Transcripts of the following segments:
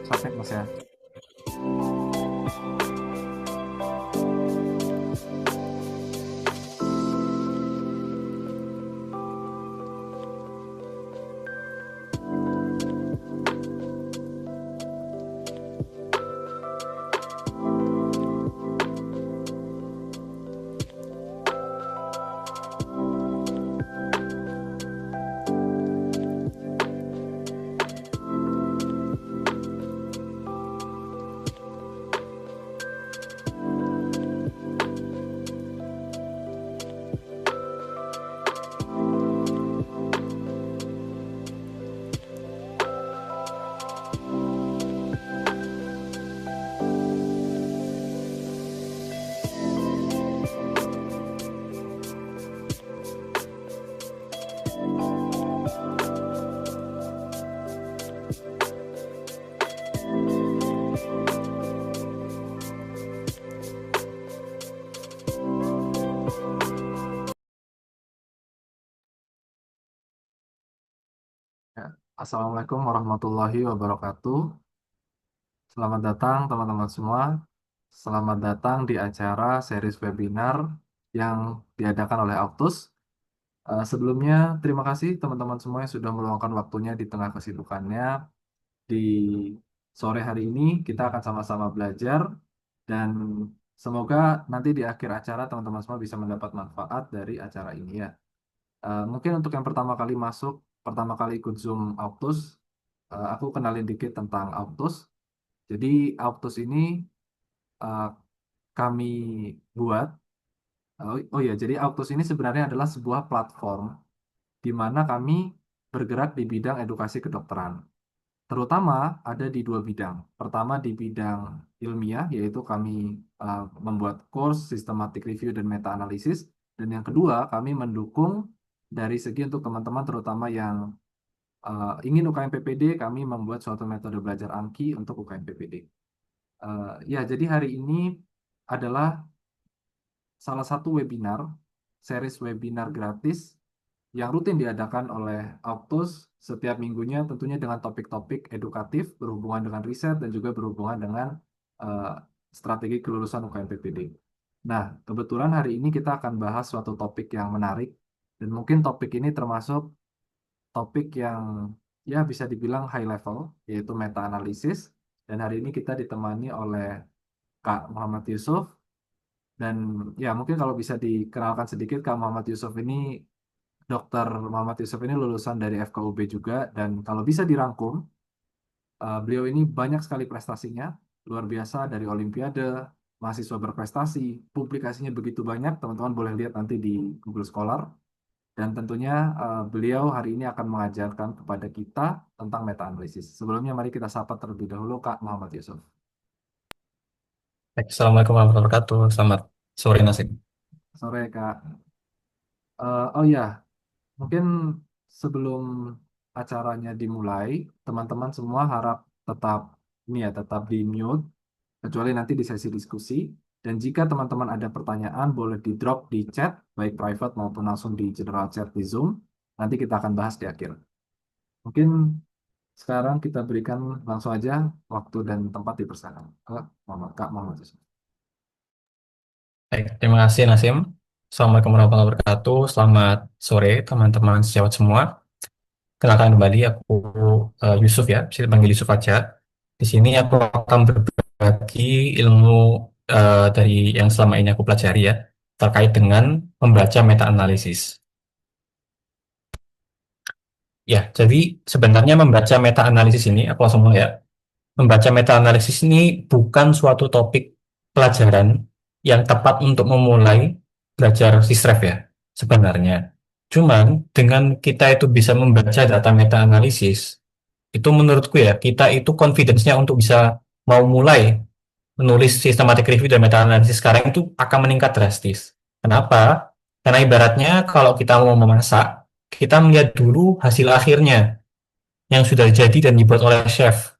Submit Mas ya. Ya. Assalamualaikum warahmatullahi wabarakatuh. Selamat datang teman-teman semua. Selamat datang di acara series webinar yang diadakan oleh Autus. Sebelumnya, terima kasih teman-teman semua yang sudah meluangkan waktunya di tengah kesibukannya. Di sore hari ini kita akan sama-sama belajar dan semoga nanti di akhir acara teman-teman semua bisa mendapat manfaat dari acara ini ya. Mungkin untuk yang pertama kali masuk, pertama kali ikut Zoom Autus, aku kenalin dikit tentang Autus. Jadi Autus ini eh, kami buat, oh ya, jadi Autus ini sebenarnya adalah sebuah platform di mana kami bergerak di bidang edukasi kedokteran. Terutama ada di dua bidang. Pertama di bidang ilmiah, yaitu kami membuat course, systematic review, dan meta-analisis. Dan yang kedua, kami mendukung dari segi untuk teman-teman terutama yang ingin UKM PPD, kami membuat suatu metode belajar Anki untuk UKM PPD. Ya, jadi hari ini adalah salah satu webinar, series webinar gratis yang rutin diadakan oleh Autus setiap minggunya tentunya dengan topik-topik edukatif berhubungan dengan riset dan juga berhubungan dengan eh, strategi kelulusan UKM PPD. Nah, kebetulan hari ini kita akan bahas suatu topik yang menarik dan mungkin topik ini termasuk topik yang ya bisa dibilang high level, yaitu meta-analisis. Dan hari ini kita ditemani oleh Kak Muhammad Yusuf. Dan ya mungkin kalau bisa dikenalkan sedikit, Kak Muhammad Yusuf ini Dokter Muhammad Yusuf ini lulusan dari FKUB juga, dan kalau bisa dirangkum, beliau ini banyak sekali prestasinya, luar biasa dari Olimpiade, mahasiswa berprestasi, publikasinya begitu banyak, teman-teman boleh lihat nanti di Google Scholar, dan tentunya beliau hari ini akan mengajarkan kepada kita tentang meta-analisis. Sebelumnya mari kita sapa terlebih dahulu Kak Muhammad Yusuf. Baik, Assalamualaikum warahmatullahi wabarakatuh. Selamat sore Nasib. Sore Kak. Oh ya, mungkin sebelum acaranya dimulai, teman-teman semua harap tetap ini ya, tetap di mute, kecuali nanti di sesi diskusi. Dan jika teman-teman ada pertanyaan, boleh di drop di chat, baik private maupun langsung di general chat di Zoom. Nanti kita akan bahas di akhir. Mungkin sekarang kita berikan langsung aja waktu dan tempat dipersilakan ke Kak Muhammad Yusuf. Baik, terima kasih Nasim. Assalamualaikum warahmatullahi wabarakatuh. Selamat sore teman-teman sejawat semua. Kenalkan kembali aku Yusuf ya, bisa dipanggil Yusuf aja. Di sini aku akan berbagi ilmu dari yang selama ini aku pelajari ya, terkait dengan membaca meta-analisis. Ya, jadi sebenarnya membaca meta-analisis ini, aku langsung mulai ya. Membaca meta-analisis ini bukan suatu topik pelajaran yang tepat untuk memulai belajar sisref ya, sebenarnya. Cuman dengan kita itu bisa membaca data meta-analisis, itu menurutku ya, kita itu confidence-nya untuk bisa mau mulai menulis systematic review dan meta-analisis sekarang itu akan meningkat drastis. Kenapa? Karena ibaratnya kalau kita mau memasak, kita melihat dulu hasil akhirnya yang sudah jadi dan dibuat oleh chef.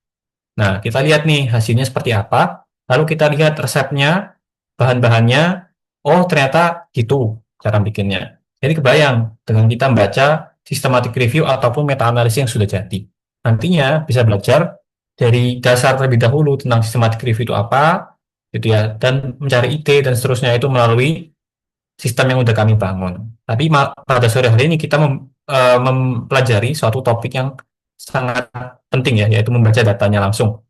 Nah, kita lihat nih hasilnya seperti apa. Lalu kita lihat resepnya, bahan-bahannya. Oh, ternyata gitu cara bikinnya. Jadi kebayang dengan kita membaca systematic review ataupun meta-analisis yang sudah jadi. Nantinya bisa belajar dari dasar terlebih dahulu tentang systematic review itu apa, gitu ya, dan mencari ide dan seterusnya itu melalui sistem yang udah kami bangun. Tapi pada sore hari ini kita mempelajari suatu topik yang sangat penting ya, yaitu membaca datanya langsung.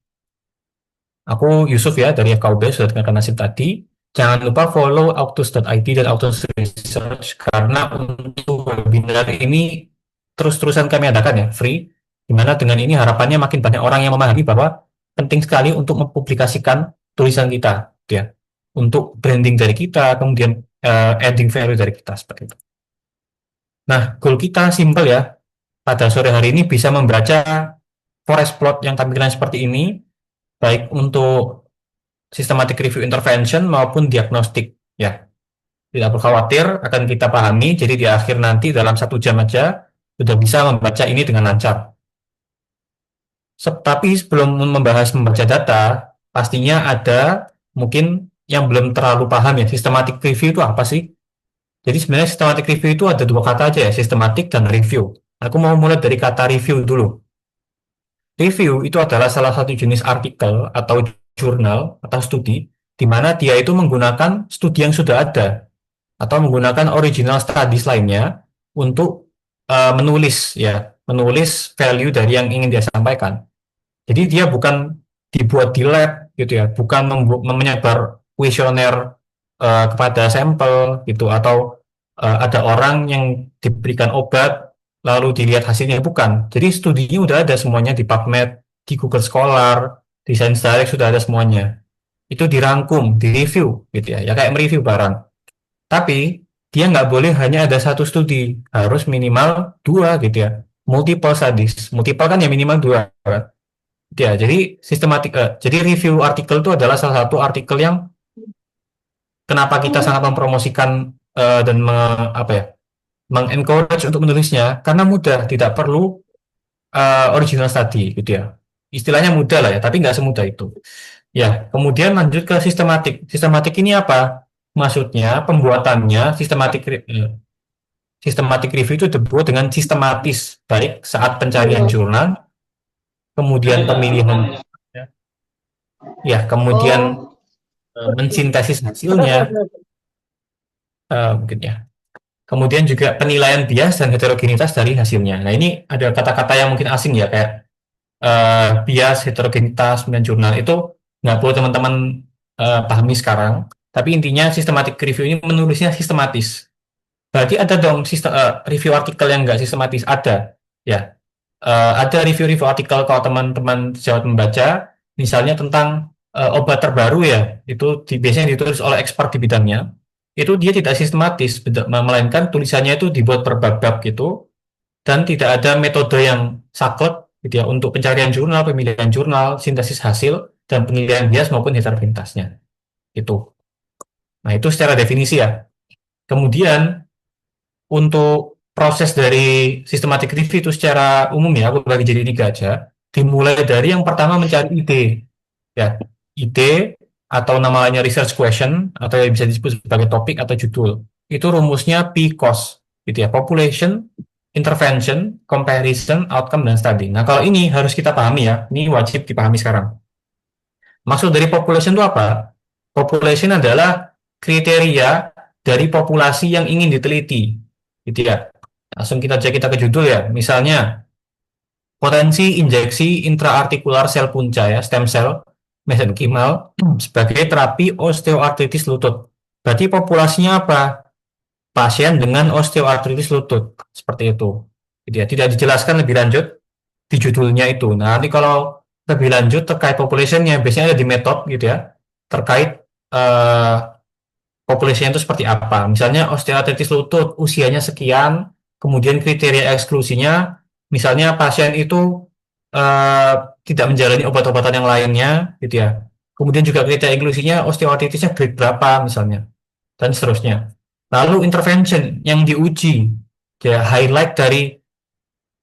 Aku Yusuf ya dari FKUB sudah dengarkan nasib tadi. Jangan lupa follow autos.id dan Autos Research karena untuk webinar ini terus-terusan kami adakan ya, free. Dimana dengan ini harapannya makin banyak orang yang memahami bahwa penting sekali untuk mempublikasikan tulisan kita, gitu ya, untuk branding dari kita, kemudian adding value dari kita seperti itu. Nah, goal kita simple ya. Pada sore hari ini bisa membaca forest plot yang tampilan seperti ini, baik untuk systematic review intervention maupun diagnostik. Ya, tidak perlu khawatir, akan kita pahami. Jadi di akhir nanti dalam 1 jam aja sudah bisa membaca ini dengan lancar. Tapi sebelum membahas membaca data, pastinya ada mungkin yang belum terlalu paham ya, systematic review itu apa sih? Jadi sebenarnya systematic review itu ada 2 kata aja ya, systematic dan review. Aku mau mulai dari kata review dulu. Review itu adalah salah satu jenis artikel atau jurnal atau studi di mana dia itu menggunakan studi yang sudah ada atau menggunakan original studies lainnya untuk menulis ya, menulis value dari yang ingin dia sampaikan. Jadi dia bukan dibuat di lab gitu ya, bukan menyebar kuesioner kepada sampel gitu atau ada orang yang diberikan obat lalu dilihat hasilnya bukan. Jadi studinya udah ada semuanya di PubMed, di Google Scholar, di Science Direct sudah ada semuanya. Itu dirangkum, direview gitu ya, ya kayak mereview barang. Tapi dia nggak boleh hanya ada satu studi, harus minimal 2 gitu ya. Multiple studies, multiple kan ya minimal 2 kan. Ya, jadi jadi review artikel itu adalah salah satu artikel yang kenapa kita sangat mempromosikan dan apa ya, mengencourage untuk menulisnya karena mudah, tidak perlu original study gitu ya. Istilahnya mudah lah ya, tapi nggak semudah itu. Ya, kemudian lanjut ke sistematik. Sistematik ini apa? Maksudnya pembuatannya sistematik review itu dibuat dengan sistematis, baik saat pencarian jurnal, kemudian pemilihan, ya, kemudian Oh, mensintesis hasilnya, mungkin ya. Kemudian juga penilaian bias dan heterogenitas dari hasilnya. Nah, ini ada kata-kata yang mungkin asing ya, kayak bias, heterogenitas, kemudian jurnal itu nggak perlu teman-teman pahami sekarang. Tapi intinya sistematik review ini menulisnya sistematis. Berarti ada dong sistem, review artikel yang nggak sistematis, ada. Ya, ada review-review artikel kalau teman-teman jawab membaca, misalnya tentang obat terbaru ya, itu biasanya ditulis oleh expert di bidangnya. Itu dia tidak sistematis, melainkan tulisannya itu dibuat per bab-bab gitu, dan tidak ada metode yang saklek gitu ya untuk pencarian jurnal, pemilihan jurnal, sintesis hasil, dan penilaian bias maupun heterogenitasnya. Itu. Nah, itu secara definisi ya. Kemudian untuk proses dari systematic review itu secara umum ya, aku bagi jadi 3 aja. Dimulai dari yang pertama mencari ide. Ya, ide atau namanya research question atau yang bisa disebut sebagai topik atau judul. Itu rumusnya PCOS gitu ya, population, intervention, comparison, outcome, dan study. Nah, kalau ini harus kita pahami ya, ini wajib dipahami sekarang. Maksud dari population itu apa? Population adalah kriteria dari populasi yang ingin diteliti. Gitu ya. Langsung kita ke judul ya. Misalnya, potensi injeksi intraartikular sel punca ya, stem cell, mesenkimal, sebagai terapi osteoartritis lutut. Berarti populasinya apa? Pasien dengan osteoartritis lutut. Seperti itu. Gitu ya. Tidak dijelaskan lebih lanjut di judulnya itu. Nah, nanti kalau lebih lanjut terkait populationnya, biasanya ada di metode gitu ya, terkait populasinya itu seperti apa. Misalnya osteoartritis lutut, usianya sekian, kemudian kriteria eksklusinya, misalnya pasien itu eh, tidak menjalani obat-obatan yang lainnya, gitu ya. Kemudian juga kriteria inklusinya osteoartritisnya grade berapa misalnya, dan seterusnya. Lalu intervention yang diuji, ya highlight dari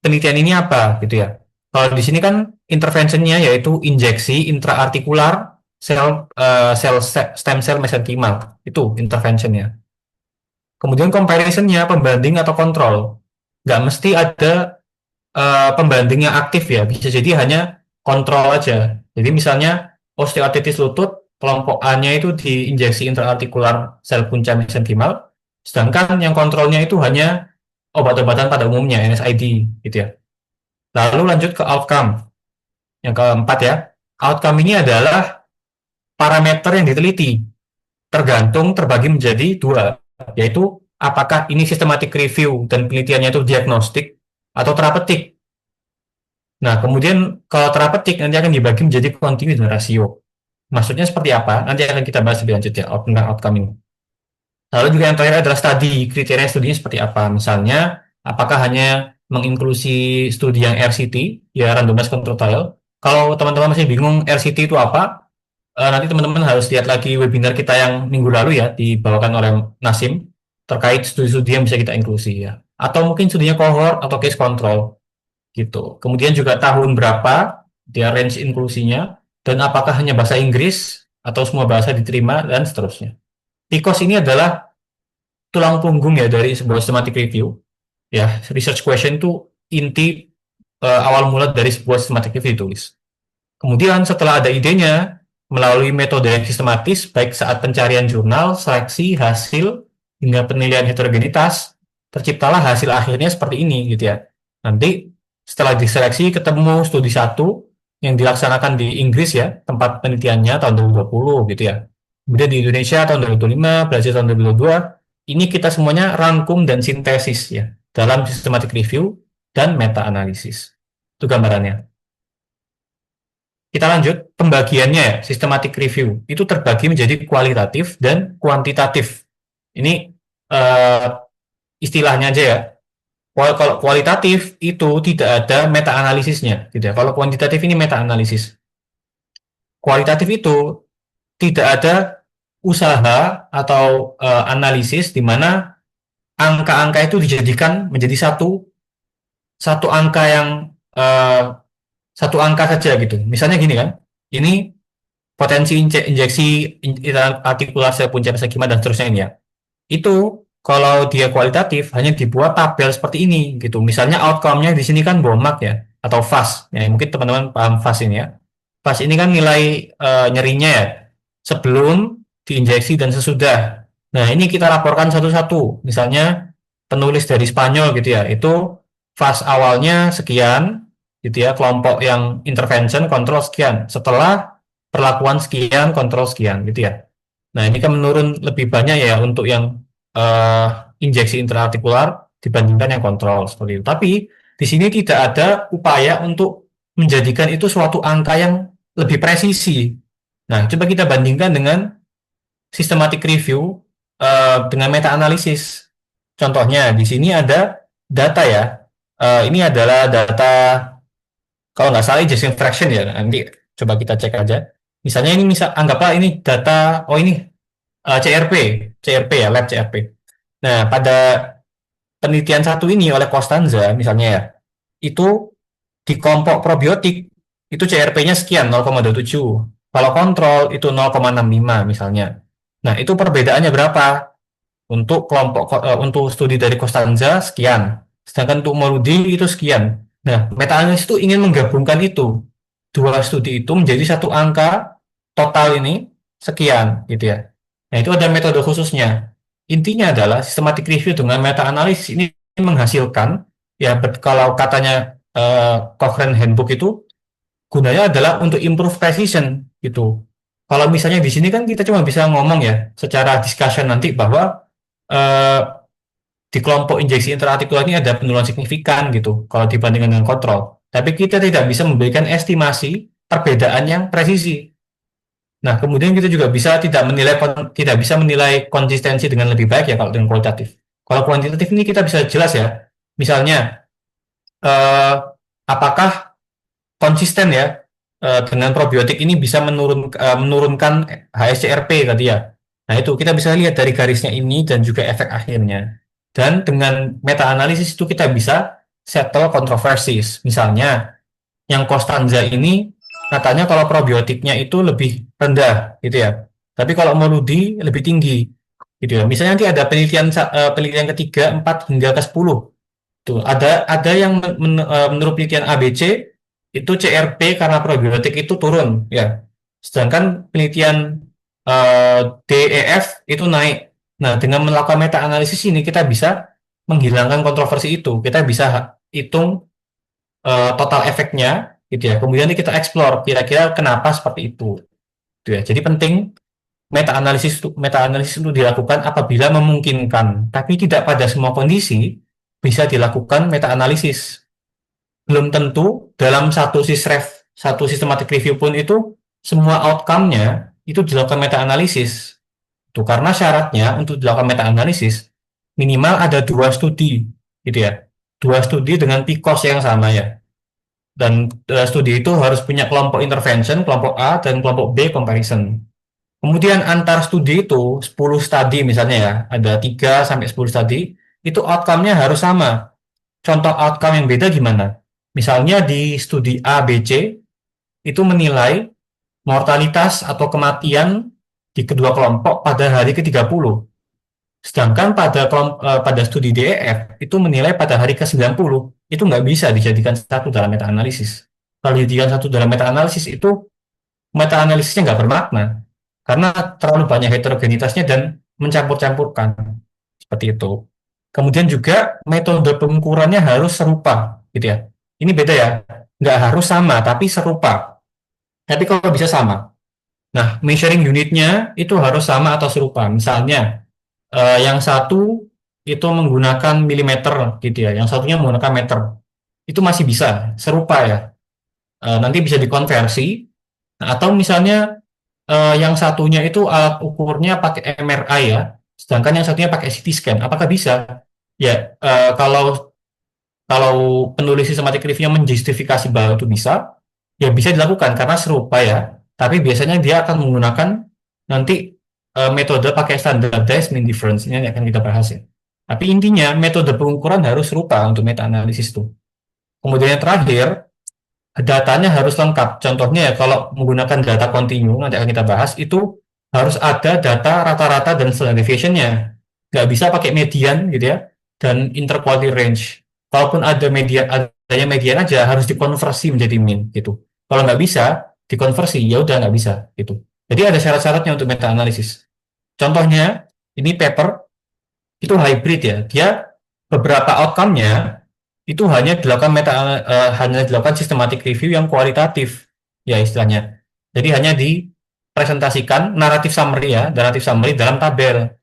penelitian ini apa gitu ya. Kalau di sini kan interventionnya yaitu injeksi intraartikular sel stem cell mesenkimal itu interventionnya. Kemudian comparisonnya pembanding atau kontrol. Nggak mesti ada pembanding yang aktif ya. Bisa jadi hanya kontrol aja. Jadi misalnya osteoartritis lutut, kelompok A-nya itu diinjeksi intraartikular sel punca mesenkimal, sedangkan yang kontrolnya itu hanya obat-obatan pada umumnya, NSAID, gitu ya. Lalu lanjut ke outcome. Yang keempat ya, outcome ini adalah parameter yang diteliti, tergantung terbagi menjadi dua, yaitu apakah ini systematic review dan penelitiannya itu diagnostik atau terapeutik. Nah, kemudian kalau terapeutik nanti akan dibagi menjadi continuous dan rasio. Maksudnya seperti apa? Nanti akan kita bahas lebih lanjut ya tentang outcome ini. Lalu juga yang terakhir adalah studi. Kriteria studinya seperti apa? Misalnya, apakah hanya menginklusi studi yang RCT, ya randomized control trial. Kalau teman-teman masih bingung RCT itu apa, nanti teman-teman harus lihat lagi webinar kita yang minggu lalu ya, dibawakan oleh Nasim, terkait studi-studi yang bisa kita inklusi ya. Atau mungkin studinya cohort atau case control gitu. Kemudian juga tahun berapa dia range inklusinya, dan apakah hanya bahasa Inggris atau semua bahasa diterima, dan seterusnya. TIKOS ini adalah tulang punggung ya dari sebuah systematic review. Ya, research question itu inti awal mula dari sebuah systematic review ditulis. Kemudian setelah ada idenya, melalui metode yang sistematis, baik saat pencarian jurnal, seleksi, hasil, hingga penilaian heterogenitas, terciptalah hasil akhirnya seperti ini gitu ya. Nanti setelah diseleksi ketemu studi satu yang dilaksanakan di Inggris ya, tempat penelitiannya tahun 2020 gitu ya. Kemudian di Indonesia tahun 2025, Brazil tahun 2022, ini kita semuanya rangkum dan sintesis ya dalam systematic review dan meta analisis. Itu gambarannya. Kita lanjut, pembagiannya ya, systematic review. Itu terbagi menjadi kualitatif dan kuantitatif. Ini uh, istilahnya aja ya. Kalau kualitatif itu tidak ada meta analisisnya, gitu ya. Kalau kuantitatif ini meta analisis. Kualitatif itu tidak ada usaha atau analisis di mana angka-angka itu dijadikan menjadi satu satu angka yang satu angka saja gitu. Misalnya gini kan, ini potensi injeksi artikulasi punca mesenkimal dan seterusnya ini ya. Itu kalau dia kualitatif hanya dibuat tabel seperti ini gitu. Misalnya outcome-nya di sini kan BOMAC ya atau FAS. Ya, mungkin teman-teman paham FAS ini ya. FAS ini kan nilai nyerinya ya sebelum diinjeksi dan sesudah. Nah, ini kita laporkan satu-satu. Misalnya penulis dari Spanyol gitu ya. Itu FAS awalnya sekian gitu ya, kelompok yang intervention kontrol sekian. Setelah perlakuan sekian, kontrol sekian gitu ya. Nah, ini kan menurun lebih banyak ya untuk yang injeksi intraartikular dibandingkan yang kontrol seperti itu. Tapi di sini tidak ada upaya untuk menjadikan itu suatu angka yang lebih presisi. Nah, coba kita bandingkan dengan systematic review dengan meta analisis. Contohnya di sini ada data ya. Ini adalah data kalau nggak salah ejection fraction ya. Nanti coba kita cek aja. Misalnya ini anggaplah ini data, oh ini CRP, CRP ya, lab CRP. Nah, pada penelitian satu ini oleh Costanza misalnya ya, itu di kelompok probiotik itu CRP-nya sekian 0,27. Kalau kontrol itu 0,65 misalnya. Nah, itu perbedaannya berapa? Untuk kelompok untuk studi dari Costanza sekian. Sedangkan untuk Moludi itu sekian. Nah, meta analisis itu ingin menggabungkan itu. Dua studi itu menjadi satu angka total ini sekian gitu ya. Nah, itu ada metode khususnya. Intinya adalah systematic review dengan meta analisis ini menghasilkan ya kalau katanya Cochrane Handbook itu gunanya adalah untuk improve precision gitu. Kalau misalnya di sini kan kita cuma bisa ngomong ya secara discussion nanti bahwa eh, di kelompok injeksi intraartikular ini ada penurunan signifikan gitu kalau dibandingkan dengan kontrol. Tapi kita tidak bisa memberikan estimasi perbedaan yang presisi. Nah, kemudian kita juga tidak bisa menilai konsistensi dengan lebih baik ya kalau dengan kualitatif. Kalau kuantitatif ini kita bisa jelas ya. Misalnya apakah konsisten ya dengan probiotik ini bisa menurunkan HSCRP tadi ya. Nah, itu kita bisa lihat dari garisnya ini dan juga efek akhirnya. Dan dengan meta analisis itu kita bisa settle kontroversies. Misalnya yang Costanza ini katanya kalau probiotiknya itu lebih rendah gitu ya. Tapi kalau Moludi lebih tinggi gitu ya. Misalnya nanti ada penelitian ketiga, 4 hingga ke 10. Tuh, ada yang menurut penelitian ABC itu CRP karena probiotik itu turun ya. Sedangkan penelitian DEF itu naik. Nah, dengan melakukan meta analisis ini kita bisa menghilangkan kontroversi itu. Kita bisa hitung total efeknya gitu ya. Kemudian kita explore kira-kira kenapa seperti itu. Gitu ya. Jadi penting meta analisis itu dilakukan apabila memungkinkan, tapi tidak pada semua kondisi bisa dilakukan meta analisis. Belum tentu dalam satu systematic review pun itu semua outcome-nya itu dilakukan meta analisis. Itu karena syaratnya untuk dilakukan meta analisis minimal ada dua studi gitu ya. Dua studi dengan PCOS yang sama ya. Dan studi itu harus punya kelompok intervention, kelompok A dan kelompok B comparison. Kemudian antar studi itu 10 studi misalnya ya, ada 3 sampai 10 studi, itu outcome-nya harus sama. Contoh outcome yang beda gimana? Misalnya di studi A, B, C, itu menilai mortalitas atau kematian di kedua kelompok pada hari ke-30. Sedangkan pada studi DEF itu menilai pada hari ke-90. Itu nggak bisa dijadikan satu dalam meta-analisis. Kalau dijadikan satu dalam meta-analisis itu meta-analisisnya nggak bermakna. Karena terlalu banyak heterogenitasnya dan mencampur-campurkan. Seperti itu. Kemudian juga metode pengukurannya harus serupa, gitu ya. Ini beda ya, nggak harus sama, tapi serupa. Tapi kalau bisa sama. Nah, measuring unitnya itu harus sama atau serupa. Misalnya, yang satu itu menggunakan milimeter, gitu ya. Yang satunya menggunakan meter. Itu masih bisa, serupa ya. Nanti bisa dikonversi. Nah, atau misalnya yang satunya itu alat ukurnya pakai MRI ya, sedangkan yang satunya pakai CT scan. Apakah bisa? Ya, kalau kalau penulis systematic review menjustifikasi bahwa itu bisa, ya bisa dilakukan karena serupa ya. Tapi biasanya dia akan menggunakan nanti metode pakai standardized mean difference ini yang akan kita bahas ya. Tapi intinya metode pengukuran harus serupa untuk meta analisis itu. Kemudian yang terakhir, datanya harus lengkap. Contohnya ya kalau menggunakan data kontinu nanti akan kita bahas itu harus ada data rata-rata dan standard deviation-nya. Nggak bisa pakai median gitu ya dan interquartile range. Kalaupun ada median, adanya median aja harus dikonversi menjadi mean gitu. Kalau nggak bisa dikonversi ya udah nggak bisa gitu. Jadi ada syarat-syaratnya untuk meta analisis. Contohnya ini paper itu hybrid ya. Dia beberapa outcome-nya itu hanya dilakukan systematic review yang kualitatif ya istilahnya. Jadi hanya dipresentasikan narrative summary dalam tabel.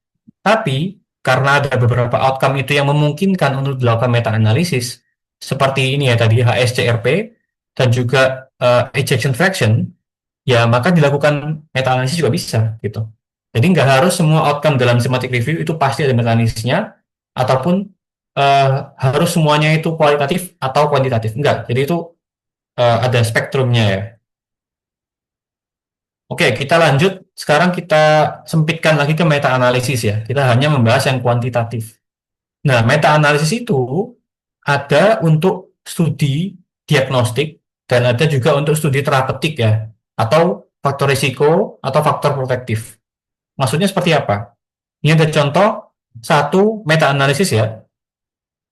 Tapi karena ada beberapa outcome itu yang memungkinkan untuk dilakukan meta analisis seperti ini ya tadi HSCRP dan juga ejection fraction, ya maka dilakukan meta analisis juga bisa gitu. Jadi nggak harus semua outcome dalam systematic review itu pasti ada meta analisisnya ataupun harus semuanya itu kualitatif atau kuantitatif. Enggak, jadi itu ada spektrumnya ya. Oke, kita lanjut. Sekarang kita sempitkan lagi ke meta analisis ya. Kita hanya membahas yang kuantitatif. Nah, meta analisis itu ada untuk studi diagnostik dan ada juga untuk studi terapeutik ya, atau faktor risiko atau faktor protektif. Maksudnya seperti apa? Ini ada contoh satu meta analisis ya,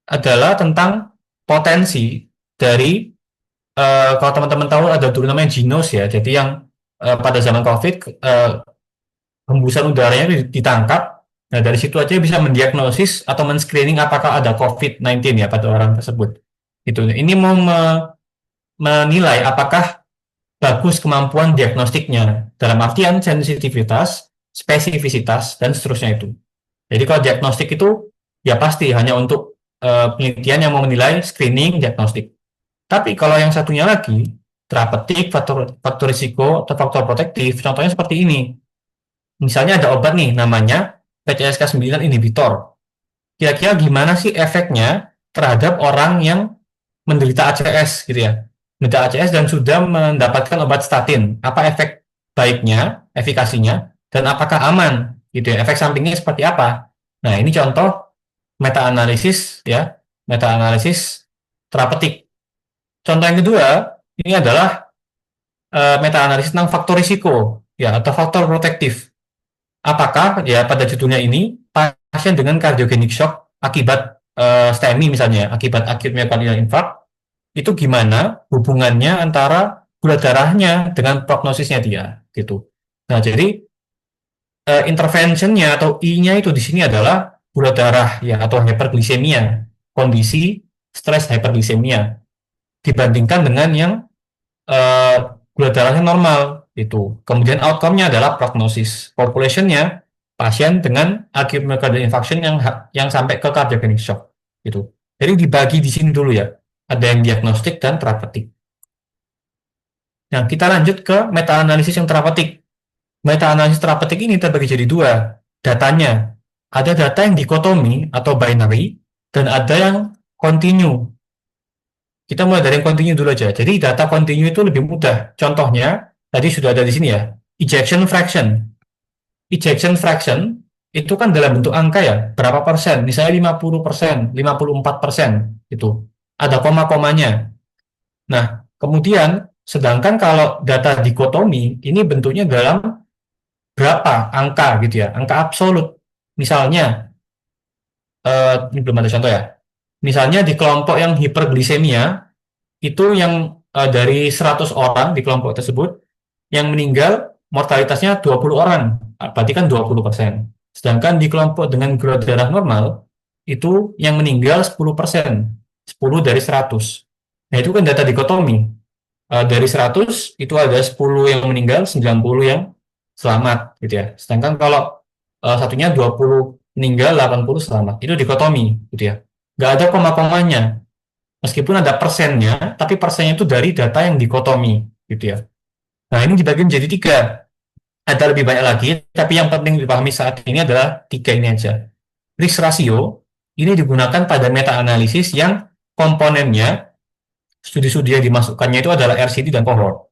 adalah tentang potensi dari kalau teman-teman tahu ada dulu namanya Ginos ya. Jadi yang pada zaman COVID hembusan udaranya ditangkap. Nah, dari situ aja bisa mendiagnosis atau men-screening apakah ada COVID-19 ya pada orang tersebut. Itu. Ini mau menilai apakah bagus kemampuan diagnostiknya dalam artian sensitivitas, spesifisitas dan seterusnya itu. Jadi kalau diagnostik itu ya pasti hanya untuk penelitian yang mau menilai screening diagnostik. Tapi kalau yang satunya lagi, terapeutik, faktor risiko, atau faktor protektif, contohnya seperti ini. Misalnya ada obat nih, namanya PCSK9 inhibitor. Kira-kira gimana sih efeknya terhadap orang yang menderita ACS gitu ya. Menderita ACS dan sudah mendapatkan obat statin. Apa efek baiknya, efikasinya, dan apakah aman gitu ya. Efek sampingnya seperti apa. Nah, ini contoh meta-analisis ya, meta-analisis terapeutik. Contoh yang kedua, ini adalah meta-analisis tentang faktor risiko ya atau faktor protektif. Apakah ya pada judulnya ini pasien dengan cardiogenic shock akibat STEMI misalnya, akibat acute myocardial infarct itu gimana hubungannya antara gula darahnya dengan prognosisnya dia gitu. Nah, jadi interventionnya atau I-nya itu di sini adalah gula darah ya atau hyperglycemia, kondisi stres hyperglycemia dibandingkan dengan yang eh, gula darahnya normal itu. Kemudian outcome-nya adalah prognosis. Population-nya pasien dengan acute myocardial infarction yang sampai ke cardiogenic shock gitu. Jadi dibagi di sini dulu ya. Ada yang diagnostik dan terapeutik. Nah, kita lanjut ke meta-analisis yang terapeutik. Meta-analisis terapeutik ini terbagi jadi dua. Datanya, ada data yang dikotomi atau binary, dan ada yang continue. Kita mulai dari yang continue dulu aja. Jadi data continue itu lebih mudah. Contohnya, tadi sudah ada di sini ya, ejection fraction. Ejection fraction itu kan dalam bentuk angka ya, berapa persen? Misalnya 50%, 54%, itu. Ada koma-komanya. Nah, kemudian, sedangkan kalau data dikotomi, ini bentuknya dalam berapa angka gitu ya, angka absolut. Misalnya, ini belum ada contoh ya. Misalnya di kelompok yang hiperglisemia, itu yang dari 100 orang di kelompok tersebut, yang meninggal mortalitasnya 20 orang, berarti kan 20%. Sedangkan di kelompok dengan gula darah normal, itu yang meninggal 10%, 10 dari 100. Nah, itu kan data dikotomi. Dari 100 itu ada 10 yang meninggal, 90 yang selamat gitu ya. Sedangkan kalau satunya 20 meninggal, 80 selamat. Itu dikotomi gitu ya. Nggak ada koma-komanya. Meskipun ada persennya, tapi persennya itu dari data yang dikotomi gitu ya. Nah, ini dibagi menjadi tiga. Ada lebih banyak lagi, tapi yang penting dipahami saat ini adalah tiga ini aja. Risk ratio ini digunakan pada meta-analisis yang komponennya studi-studi yang dimasukkannya itu adalah RCT dan cohort.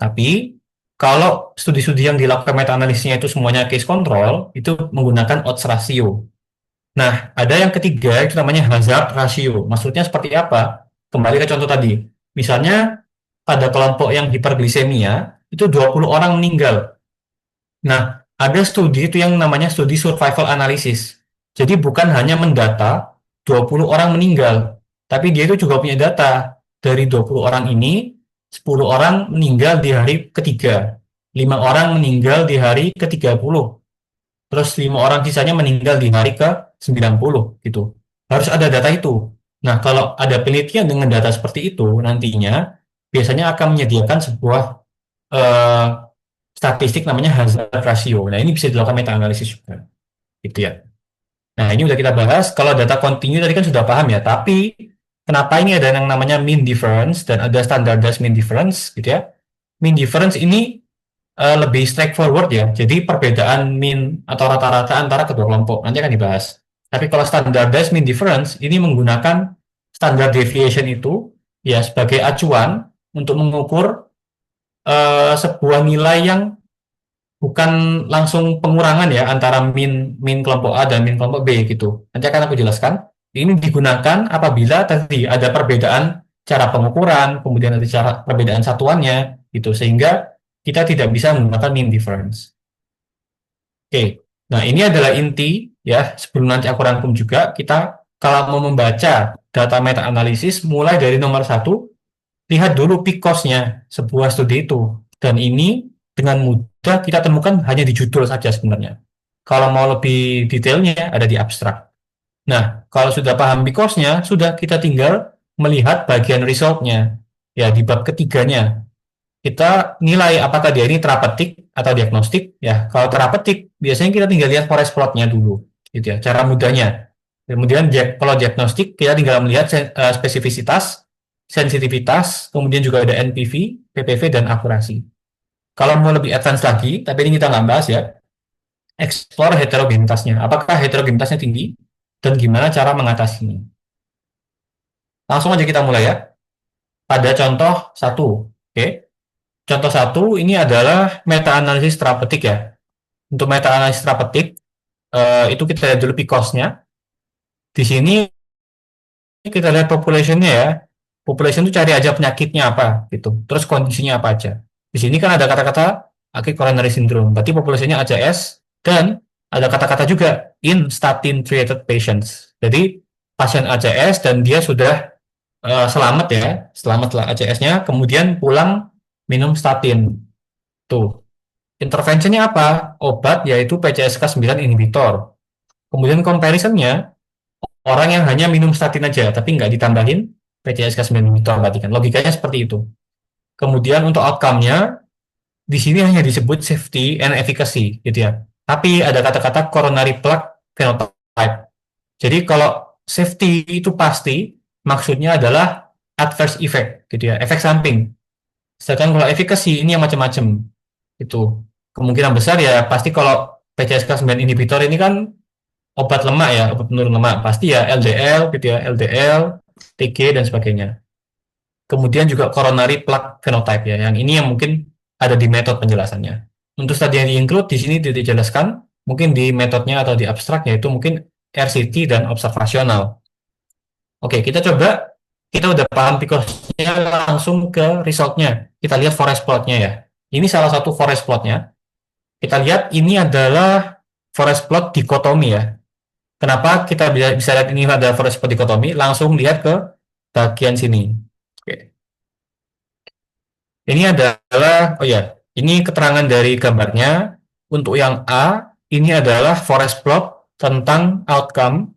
Tapi kalau studi-studi yang dilakukan meta-analisisnya itu semuanya case control, itu menggunakan odds ratio. Nah, ada yang ketiga, itu namanya hazard ratio. Maksudnya seperti apa? Kembali ke contoh tadi. Misalnya, pada kelompok yang hiperglisemia, itu 20 orang meninggal. Nah, ada studi itu yang namanya studi survival analysis. Jadi bukan hanya mendata 20 orang meninggal, tapi dia itu juga punya data. Dari 20 orang ini, 10 orang meninggal di hari ketiga, 5 orang meninggal di hari ke-30, terus 5 orang sisanya meninggal di hari ke-90 gitu. Harus ada data itu. Nah, kalau ada penelitian dengan data seperti itu, nantinya biasanya akan menyediakan sebuah eh, statistik namanya hazard ratio. Nah, ini bisa dilakukan meta-analisis juga. Gitu ya. Nah, ini udah kita bahas. Kalau data continue tadi kan sudah paham ya, tapi kenapa ini ada yang namanya mean difference dan ada standardized mean difference gitu ya. Mean difference ini lebih straightforward ya. Jadi perbedaan mean atau rata-rata antara kedua kelompok nanti akan dibahas. Tapi kalau standardized mean difference ini menggunakan standard deviation itu ya sebagai acuan untuk mengukur sebuah nilai yang bukan langsung pengurangan ya antara min min kelompok A dan min kelompok B gitu. Nanti akan aku jelaskan. Ini digunakan apabila tadi ada perbedaan cara pengukuran, kemudian ada cara perbedaan satuannya gitu sehingga kita tidak bisa menggunakan mean difference. Oke. Nah, ini adalah inti ya. Sebelum nanti aku rangkum juga, kita kalau mau membaca data meta analisis mulai dari nomor satu, lihat dulu peak cost-nya sebuah studi itu. Dan ini dengan mudah kita temukan hanya di judul saja sebenarnya. Kalau mau lebih detailnya ada di abstrak. Nah, kalau sudah paham peak cost-nya, sudah kita tinggal melihat bagian result-nya. Ya, di bab ketiganya. Kita nilai apakah dia ini terapeutik atau diagnostik. Ya, kalau terapeutik, biasanya kita tinggal lihat forest plot-nya dulu. Gitu ya, cara mudahnya. Kemudian kalau diagnostik, kita tinggal melihat spesifisitas, sensitivitas, kemudian juga ada NPV, PPV, dan akurasi. Kalau mau lebih advance lagi, tapi ini kita nggak bahas ya, explore heterogenitasnya. Apakah heterogenitasnya tinggi, dan gimana cara mengatasinya. Langsung aja kita mulai ya. Pada contoh satu, oke. Contoh satu, ini adalah meta-analisis terapeutik ya. Untuk meta-analisis terapeutik, itu kita lihat dulu PCOS-nya. Di sini kita lihat population-nya ya. Population itu cari aja penyakitnya apa gitu. Terus kondisinya apa aja. Di sini kan ada kata-kata acute coronary syndrome. Berarti populasinya ACS dan ada kata-kata juga in statin treated patients. Jadi pasien ACS dan dia sudah selamat ya, selamatlah ACS-nya, kemudian pulang minum statin. Tuh, intervensinya apa? Obat yaitu PCSK9 inhibitor. Kemudian comparisonnya, orang yang hanya minum statin aja, tapi nggak ditambahin PCSK9 inhibitor, berarti kan logikanya seperti itu. Kemudian untuk outcome-nya, di sini hanya disebut safety and efficacy, gitu ya. Tapi ada kata-kata coronary plaque phenotype. Jadi kalau safety itu pasti, maksudnya adalah adverse effect, gitu ya, efek samping. Sedangkan kalau efficacy ini yang macam-macam. Itu kemungkinan besar ya pasti kalau PCSK9 inhibitor ini kan obat lemak ya, obat penurun lemak. Pasti ya LDL gitu ya, LDL, TG dan sebagainya. Kemudian juga coronary plaque phenotype ya, yang ini yang mungkin ada di metode penjelasannya. Untuk studi yang di-include di sini tidak dijelaskan, mungkin di metodenya atau di abstrak yaitu mungkin RCT dan observasional. Oke, kita udah paham PCOS-nya, langsung ke resultnya. Kita lihat forest plot-nya ya. Ini salah satu forest plot-nya. Kita lihat ini adalah forest plot dikotomi ya. Kenapa kita bisa lihat ini ada forest plot dikotomi? Langsung lihat ke bagian sini. Oke. Ini adalah, oh ya, ini keterangan dari gambarnya. Untuk yang A, ini adalah forest plot tentang outcome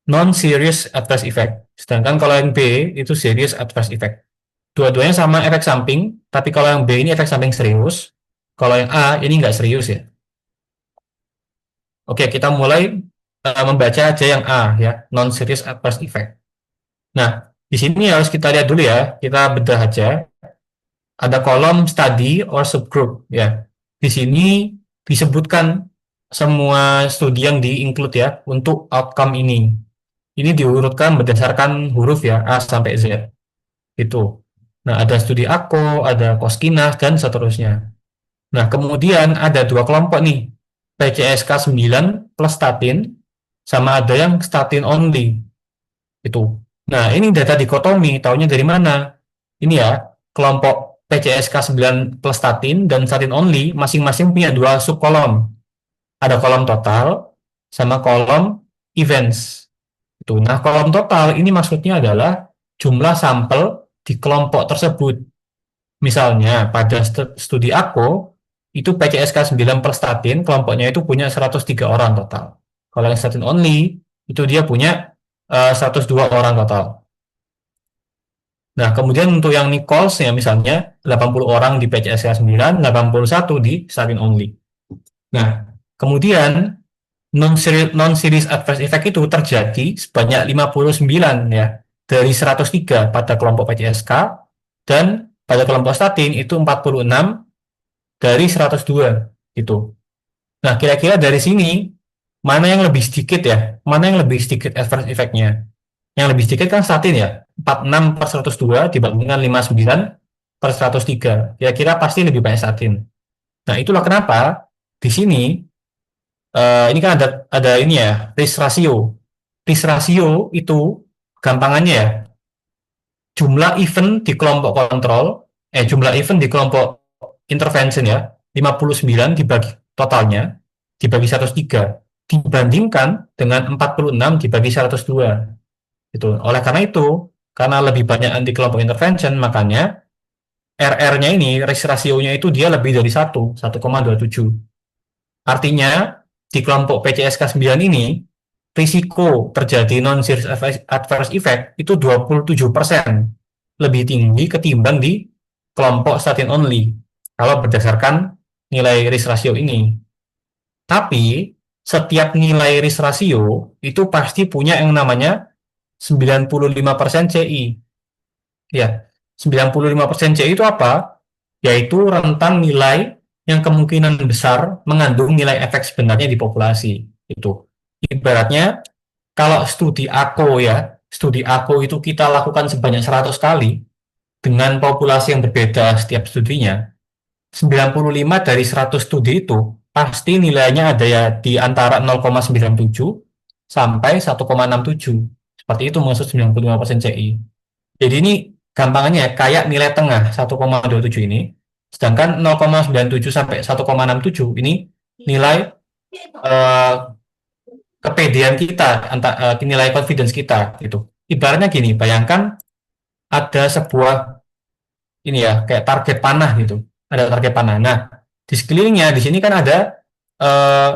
non-serious adverse effect. Sedangkan kalau yang B itu serious adverse effect. Dua-duanya sama efek samping, tapi kalau yang B ini efek samping serius, kalau yang A ini nggak serius ya. Oke, kita mulai membaca aja yang A ya, non-serious adverse effect. Nah, di sini harus kita lihat dulu ya, kita bedah aja. Ada kolom study or subgroup ya. Di sini disebutkan semua studi yang di-include ya untuk outcome ini. Ini diurutkan berdasarkan huruf ya, A sampai Z. Itu. Nah, ada studi ACO, ada Koskinas, dan seterusnya. Nah, kemudian ada dua kelompok nih, PCSK9 plus statin, sama ada yang statin only. Itu. Nah, ini data dikotomi, tahunya dari mana? Ini ya, kelompok PCSK9 plus statin dan statin only masing-masing punya dua subkolom. Ada kolom total sama kolom events. Itu. Nah, kolom total ini maksudnya adalah jumlah sampel di kelompok tersebut. Misalnya, pada studi ACO, itu PCSK9 per statin, kelompoknya itu punya 103 orang total. Kalau yang statin only, itu dia punya 102 orang total. Nah, kemudian untuk yang Nichols, ya misalnya 80 orang di PCSK9, 81 di statin only. Nah, kemudian non-series adverse effect itu terjadi sebanyak 59 ya, dari 103 pada kelompok PCSK, dan pada kelompok statin itu 46 dari 102 gitu. Nah, kira-kira dari sini mana yang lebih sedikit ya? Mana yang lebih sedikit adverse effect-nya? Yang lebih sedikit kan statin ya, 46 per 102 dibandingkan 59 per 103. Kira-kira pasti lebih banyak statin. Nah, itulah kenapa di sini ini kan ada ini ya, risk ratio. Risk ratio itu gampangannya ya, jumlah event di kelompok kontrol, jumlah event di kelompok intervention ya, 59 dibagi totalnya, dibagi 103, dibandingkan dengan 46 dibagi 102. Gitu. Oleh karena itu, karena lebih banyak di kelompok intervention, makanya RR-nya ini, risk ratio-nya itu dia lebih dari 1,27. Artinya, di kelompok PCSK9 ini, risiko terjadi non-serious adverse effect itu 27% lebih tinggi ketimbang di kelompok statin only kalau berdasarkan nilai risk ratio ini. Tapi setiap nilai risk ratio itu pasti punya yang namanya 95% CI. Ya, 95% CI itu apa? Yaitu rentang nilai yang kemungkinan besar mengandung nilai efek sebenarnya di populasi. Itu. Ibaratnya kalau studi ACO ya, studi ACO itu kita lakukan sebanyak 100 kali dengan populasi yang berbeda setiap studinya, 95 dari 100 studi itu pasti nilainya ada ya di antara 0,97 sampai 1,67. Seperti itu maksud 95% CI. Jadi ini gampangannya ya, kayak nilai tengah 1,27 ini, sedangkan 0,97 sampai 1,67 ini nilai eh, kepedean kita, nilai confidence kita gitu. Ibaratnya gini, bayangkan ada sebuah ini ya kayak target panah gitu. Ada target panah. Nah, di sekelilingnya di sini kan ada eh,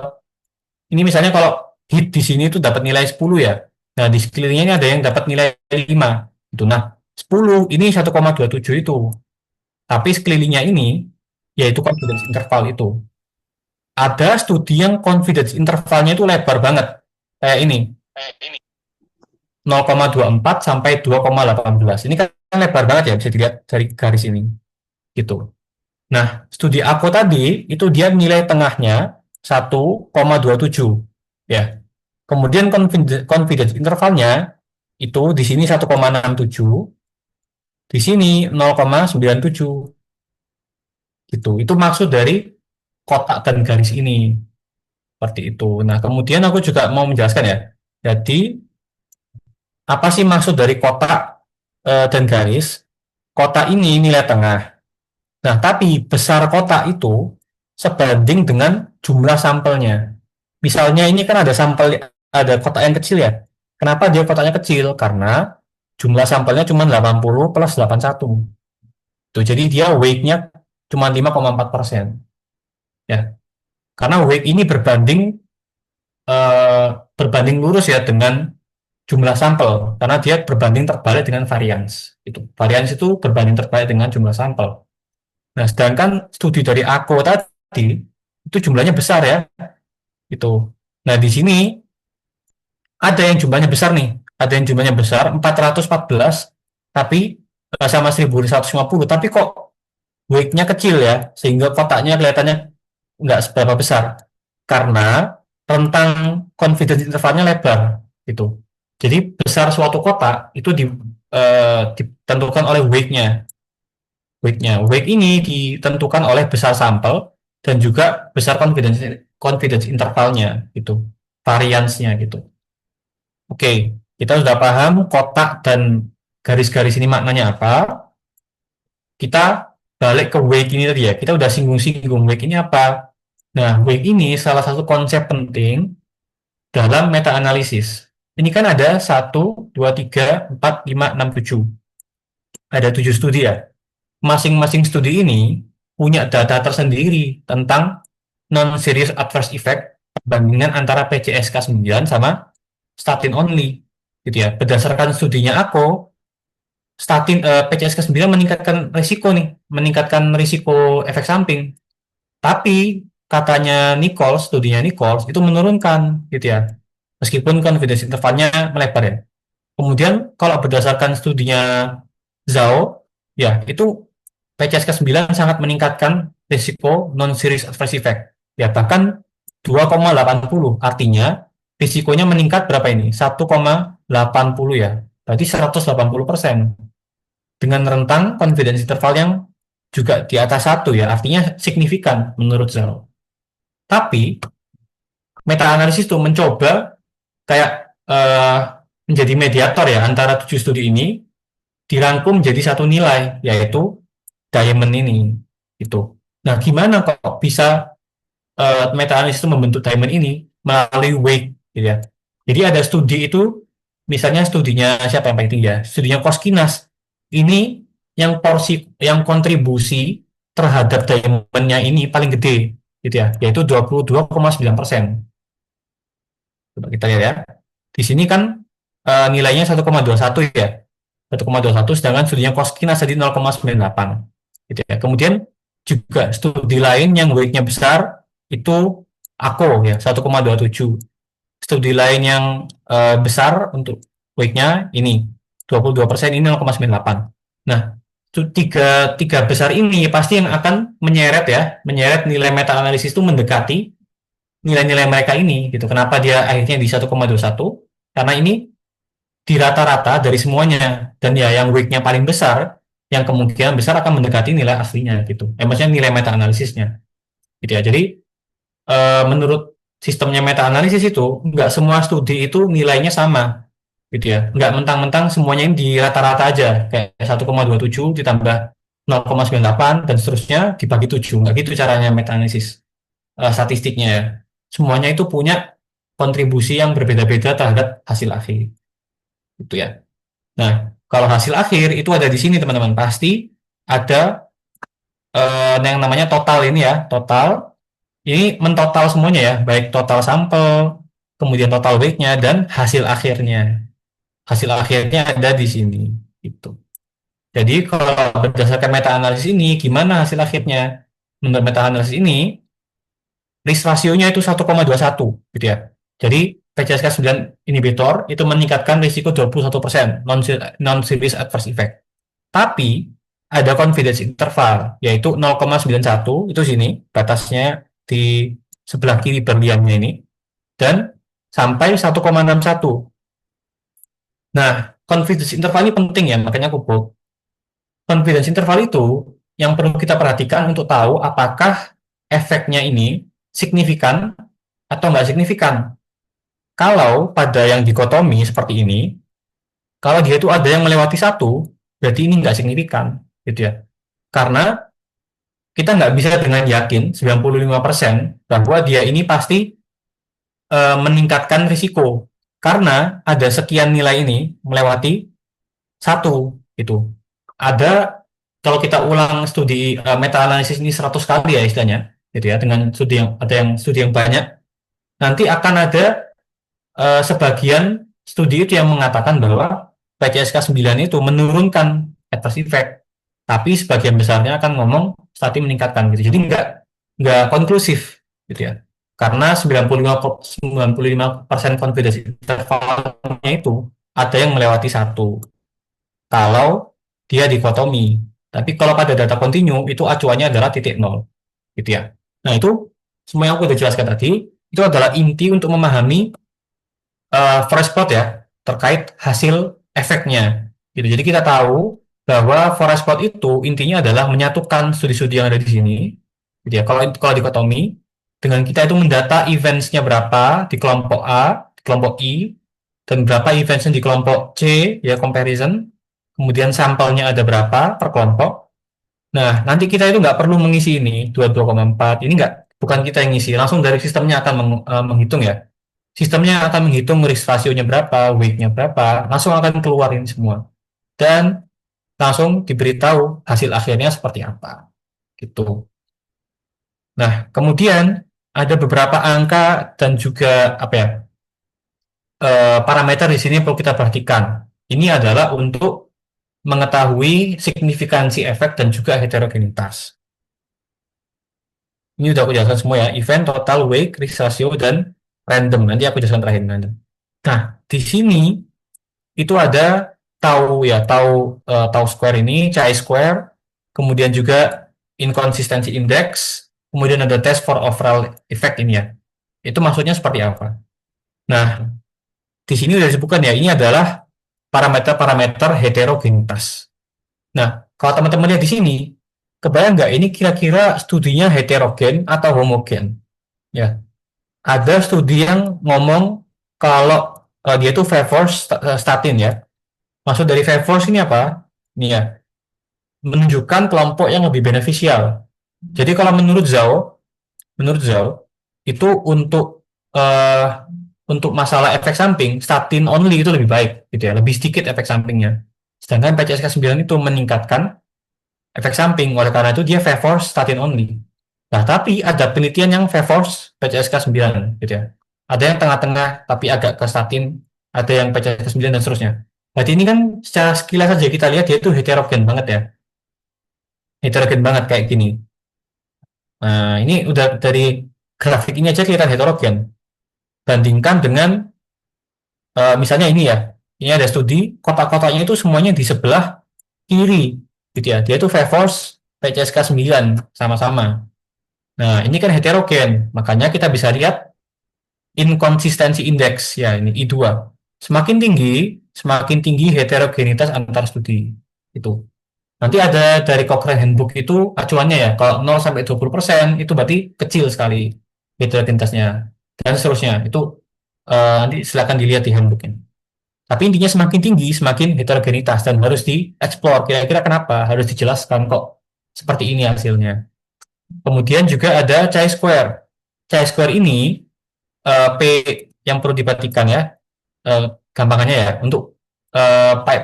ini misalnya kalau hit di sini itu dapat nilai 10 ya. Nah, di sekelilingnya ini ada yang dapat nilai 5 gitu. Nah, 10 ini 1,27 itu. Tapi sekelilingnya ini yaitu confidence interval itu. Ada studi yang confidence intervalnya itu lebar banget. Kayak ini, 0,24 sampai 2,18. Ini kan lebar banget ya, bisa dilihat dari garis ini. Gitu. Nah, studi aku tadi itu dia nilai tengahnya 1,27 ya. Kemudian confidence intervalnya itu di sini 1,67, di sini 0,97 gitu. Itu maksud dari kotak dan garis ini seperti itu. Nah, kemudian aku juga mau menjelaskan ya. Jadi, apa sih maksud dari kotak dan garis? Kotak ini nilai tengah. Nah, tapi besar kotak itu sebanding dengan jumlah sampelnya. Misalnya ini kan ada sampel, ada kotak yang kecil ya. Kenapa dia kotaknya kecil? Karena jumlah sampelnya cuma 80 plus 81. Tuh, jadi dia weight-nya cuma 5,4%. Ya. Karena weight ini berbanding lurus ya dengan jumlah sampel. Karena dia berbanding terbalik dengan varians. Itu. Varians itu berbanding terbalik dengan jumlah sampel. Nah, sedangkan studi dari AKO tadi itu jumlahnya besar ya. Itu. Nah, di sini ada yang jumlahnya besar nih. Ada yang jumlahnya besar 414 tapi sama 1150 tapi kok weight-nya kecil ya sehingga kotaknya kelihatannya nggak seberapa besar karena rentang confidence intervalnya lebar gitu. Jadi besar suatu kotak itu ditentukan oleh weight-nya. Weight ini ditentukan oleh besar sampel dan juga besar confidence intervalnya gitu, variansnya gitu. Oke, kita sudah paham kotak dan garis-garis ini maknanya apa. Kita balik ke weight ini tadi ya. Kita udah singgung-singgung weight ini apa. Nah, weight ini salah satu konsep penting dalam meta-analisis. Ini kan ada satu, 2, 3, 4, 5, 6, 7. Ada 7 studi ya. Masing-masing studi ini punya data tersendiri tentang non-serious adverse effect perbandingan antara PCSK9 sama statin only. Gitu ya. Berdasarkan studinya aku, PCSK9 meningkatkan risiko nih, meningkatkan risiko efek samping. Tapi katanya Nichols, studinya Nichols itu menurunkan gitu ya. Meskipun confidence intervalnya melebar ya. Kemudian kalau berdasarkan studinya Zhao, ya itu PCSK9 sangat meningkatkan risiko non-serious adverse effect. Ya bahkan 2,80 artinya risikonya meningkat berapa ini? 1,80 ya. Berarti 180% dengan rentang confidence interval yang juga di atas satu ya, artinya signifikan menurut Zhao. Tapi meta-analisis itu mencoba kayak menjadi mediator ya antara 7 studi ini dirangkum menjadi satu nilai yaitu diamond ini gitu. Nah, gimana kok bisa meta-analisis itu membentuk diamond ini melalui weight gitu ya. Jadi ada studi itu misalnya studinya siapa yang paling tinggi ya? Studinya Koskinas. Ini yang porsi yang kontribusi terhadap diamondnya ini paling gede gitu ya, yaitu 22,9%. Coba kita lihat ya. Di sini kan nilainya 1,21 ya. 1,21 sedangkan studinya Koskinas tadi 0,98 gitu ya. Kemudian juga studi lain yang weight-nya besar itu AKO ya 1,27. Studi lain yang besar untuk weight-nya ini 22% ini 0,98. Nah, tiga besar ini pasti yang akan menyeret nilai meta analisis itu mendekati nilai-nilai mereka ini gitu. Kenapa dia akhirnya di 1,21? Karena ini di rata-rata dari semuanya dan ya yang weight-nya paling besar yang kemungkinan besar akan mendekati nilai aslinya gitu. Maksudnya nilai meta analisisnya gitu ya. Jadi menurut sistemnya meta analisis itu nggak semua studi itu nilainya sama gitu ya. Nggak mentang-mentang semuanya ini di rata-rata aja kayak 1,27 ditambah 0,98 dan seterusnya dibagi 7. Nggak gitu caranya meta analisis statistiknya ya. Semuanya itu punya kontribusi yang berbeda-beda terhadap hasil akhir gitu ya. Nah, Kalau hasil akhir itu ada di sini teman-teman. Pasti ada yang namanya total ini ya. Total ini mentotal semuanya ya. Baik total sampel, kemudian total weight-nya, dan hasil akhirnya. Hasil akhirnya ada di sini. Itu. Jadi kalau berdasarkan meta-analisis ini, gimana hasil akhirnya? Menurut meta-analisis ini, risk rasionya itu 1,21 gitu ya. Jadi PCSK9 inhibitor itu meningkatkan risiko 21% non-serious adverse effect. Tapi ada confidence interval yaitu 0,91 itu sini batasnya di sebelah kiri berliannya ini dan sampai 1,61. Nah, confidence interval ini penting ya, makanya aku buat confidence interval itu yang perlu kita perhatikan untuk tahu apakah efeknya ini signifikan atau nggak signifikan. Kalau pada yang dikotomi seperti ini, kalau dia itu ada yang melewati satu, berarti ini nggak signifikan, gitu ya. Karena kita nggak bisa dengan yakin 95% bahwa dia ini pasti meningkatkan risiko. Karena ada sekian nilai ini melewati satu, gitu. Ada kalau kita ulang studi meta analisis ini 100 kali ya istilahnya, gitu ya, dengan studi yang ada yang studi yang banyak, nanti akan ada sebagian studi itu yang mengatakan bahwa PCSK9 itu menurunkan adverse effect, tapi sebagian besarnya akan ngomong statin meningkatkan gitu. Jadi nggak konklusif gitu ya. Karena 95% confidence intervalnya itu ada yang melewati satu kalau dia dikotomi. Tapi kalau pada data kontinu itu acuannya adalah titik nol gitu ya. Nah itu semua yang aku sudah jelaskan tadi itu adalah inti untuk memahami forest plot ya terkait hasil efeknya gitu. Jadi kita tahu bahwa forest plot itu intinya adalah menyatukan studi-studi yang ada di sini gitu ya. Kalau dikotomi dengan kita itu mendata eventsnya berapa di kelompok A, di kelompok I, dan berapa eventsnya di kelompok C ya comparison. Kemudian sampelnya ada berapa per kelompok. Nah, nanti kita itu nggak perlu mengisi ini 22,4. Ini nggak, bukan kita yang ngisi, langsung dari sistemnya akan menghitung ya. Sistemnya akan menghitung risk rasionya berapa, weight-nya berapa, langsung akan keluarin semua. Dan langsung diberitahu hasil akhirnya seperti apa. Gitu. Nah, kemudian ada beberapa angka dan juga apa ya parameter di sini perlu kita perhatikan. Ini adalah untuk mengetahui signifikansi efek dan juga heterogenitas. Ini udah aku jelaskan semua ya, event, total, weight, risk ratio, dan random. Nanti aku jelaskan terakhir random. Nah, di sini itu ada tau ya, tau square ini, chi-square, kemudian juga inconsistency index, kemudian ada test for overall effect ini ya. Itu maksudnya seperti apa? Nah, di sini sudah disebutkan ya, ini adalah parameter-parameter heterogenitas. Nah, kalau teman-teman lihat di sini, kebayang nggak ini kira-kira studinya heterogen atau homogen? Ya, ada studi yang ngomong kalau dia itu favor statin ya. Maksud dari favors ini apa? Ini ya, menunjukkan kelompok yang lebih beneficial. Jadi kalau menurut Zhao itu untuk masalah efek samping statin only itu lebih baik gitu ya, lebih sedikit efek sampingnya. Sedangkan PCSK9 itu meningkatkan efek samping, oleh karena itu dia favors statin only. Nah, tapi ada penelitian yang favors PCSK9 gitu ya. Ada yang tengah-tengah tapi agak ke statin, ada yang PCSK9 dan seterusnya. Berarti ini kan secara sekilas saja kita lihat dia itu heterogen banget ya. Heterogen banget kayak gini. Nah, ini udah dari grafik ini aja kelihatan heterogen. Bandingkan dengan misalnya ini ya. Ini ada studi, kotak-kotaknya itu semuanya di sebelah kiri gitu ya. Dia itu favors PCSK9 sama-sama. Nah, ini kan heterogen. Makanya kita bisa lihat inkonsistensi indeks ya, ini I2. Semakin tinggi heterogenitas antar studi. Itu. Nanti ada dari Cochrane Handbook itu acuannya ya. Kalau 0 sampai 20% itu berarti kecil sekali heterogenitasnya. Dan seterusnya. Itu nanti silakan dilihat di handbook ini. Tapi intinya semakin tinggi, semakin heterogenitas dan harus dieksplor. Kira-kira kenapa? Harus dijelaskan kok seperti ini hasilnya. Kemudian juga ada chi-square. Chi-square ini P yang perlu diperhatikan ya, gampangannya ya, untuk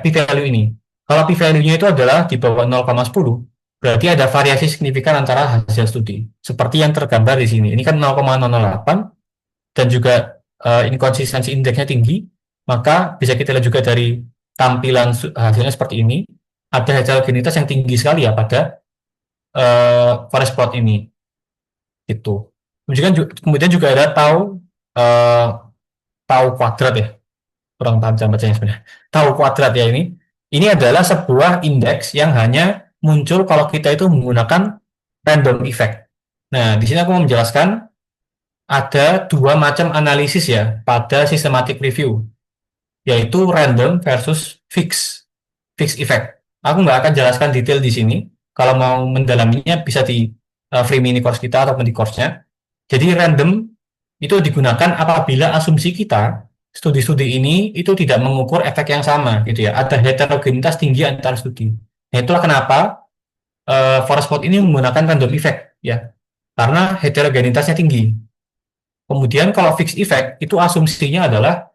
p-value ini. Kalau p-value-nya itu adalah di bawah 0,10, berarti ada variasi signifikan antara hasil studi. Seperti yang tergambar di sini. Ini kan 0,008 dan juga inkonsistensi indeksnya tinggi, maka bisa kita lihat juga dari tampilan hasilnya seperti ini. Ada heterogenitas yang tinggi sekali ya pada forest plot ini. Itu. Kemudian juga ada eh, tau kuadrat ya, kurang paham cara bacanya sebenarnya. Tau kuadrat ya ini. Ini adalah sebuah indeks yang hanya muncul kalau kita itu menggunakan random effect. Nah, di sini aku mau menjelaskan ada dua macam analisis ya pada systematic review, yaitu random versus fixed effect. Aku nggak akan jelaskan detail di sini. Kalau mau mendalaminya bisa di free mini course kita ataupun di course-nya. Jadi random itu digunakan apabila asumsi kita studi-studi ini itu tidak mengukur efek yang sama gitu ya. Ada heterogenitas tinggi antara studi. Nah, itulah kenapa forest plot ini menggunakan random effect ya. Karena heterogenitasnya tinggi. Kemudian kalau fixed effect itu asumsinya adalah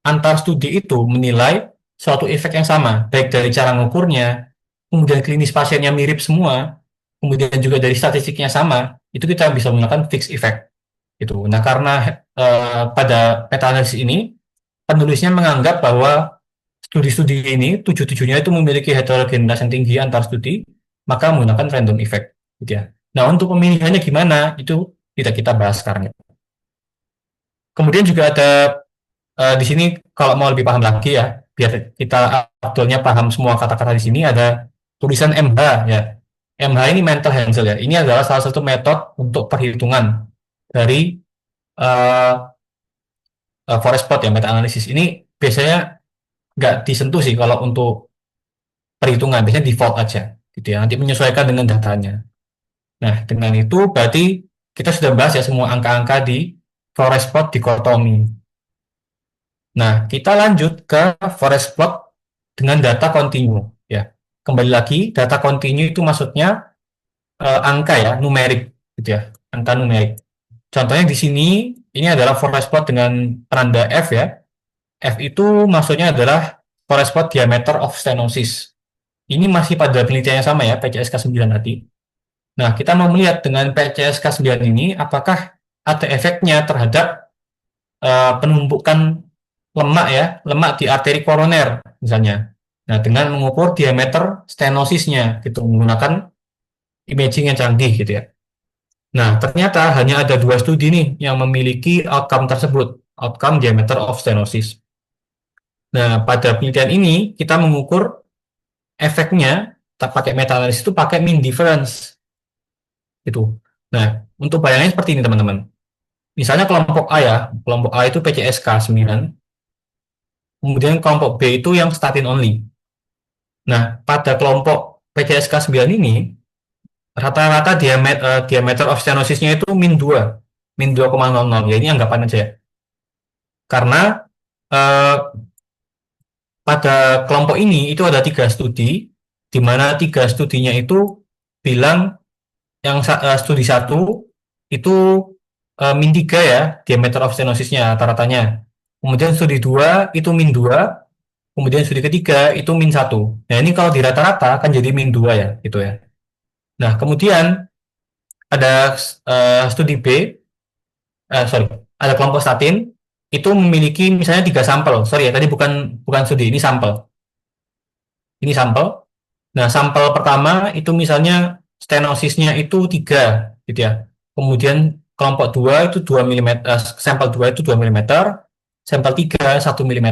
antar studi itu menilai suatu efek yang sama, baik dari cara mengukurnya, kemudian klinis pasiennya mirip semua, kemudian juga dari statistiknya sama, itu kita bisa menggunakan fixed effect. Itu. Nah, karena pada meta-analisis ini, penulisnya menganggap bahwa studi-studi ini, tujuh-tujuhnya itu memiliki heterogenitas yang tinggi antar studi, maka menggunakan random effect. Gitu ya. Nah, untuk pemilihannya gimana, itu tidak kita bahas sekarang. Kemudian juga ada di sini kalau mau lebih paham lagi ya, biar kita aktualnya paham semua kata-kata di sini ada tulisan MH ya. MH ini mental Hansel ya. Ini adalah salah satu metode untuk perhitungan dari uh, forest plot ya, meta analisis. Ini biasanya nggak disentuh sih kalau untuk perhitungan, biasanya default aja gitu ya. Nanti menyesuaikan dengan datanya. Nah, dengan itu berarti kita sudah bahas ya semua angka-angka di forest plot dikotomi. Nah, kita lanjut ke forest plot dengan data kontinu ya. Kembali lagi, data kontinu itu maksudnya angka ya, numerik gitu ya, angka numerik. Contohnya di sini ini adalah forest plot dengan penanda F ya. F itu maksudnya adalah forest plot diameter of stenosis. Ini masih pada penelitian yang sama ya, PCSK9 tadi. Nah, kita mau melihat dengan PCSK9 ini apakah ada efeknya terhadap penumpukan lemak ya, lemak di arteri koroner misalnya. Nah, dengan mengukur diameter stenosisnya gitu menggunakan imaging yang canggih gitu ya. Nah, ternyata hanya ada dua studi nih yang memiliki outcome tersebut, outcome diameter of stenosis. Nah, pada penelitian ini kita mengukur efeknya tak pakai meta analisis itu pakai mean difference gitu. Nah, untuk bayangannya seperti ini teman-teman. Misalnya kelompok A ya, kelompok A itu PCSK 9, kemudian kelompok B itu yang statin only. Nah, pada kelompok PCSK9 ini, rata-rata diameter of stenosisnya itu min 2,00. Ya, ini anggapan aja ya. Karena eh, pada kelompok ini itu ada tiga studi, di mana tiga studinya itu bilang yang studi satu itu min 3 ya, diameter of stenosisnya rata-ratanya. Kemudian studi 2 itu min 2, kemudian studi ketiga itu min 1. Nah, ini kalau di rata-rata kan jadi min 2 ya, gitu ya. Nah, kemudian ada studi B, sorry, ada kelompok statin, itu memiliki misalnya 3 sampel. Sorry ya, tadi bukan bukan studi, ini sampel. Ini sampel. Nah, sampel pertama itu misalnya stenosisnya itu 3, gitu ya. Kemudian kelompok 2 itu 2 mm, sampel 2 itu 2 mm, sampel 3 1 mm.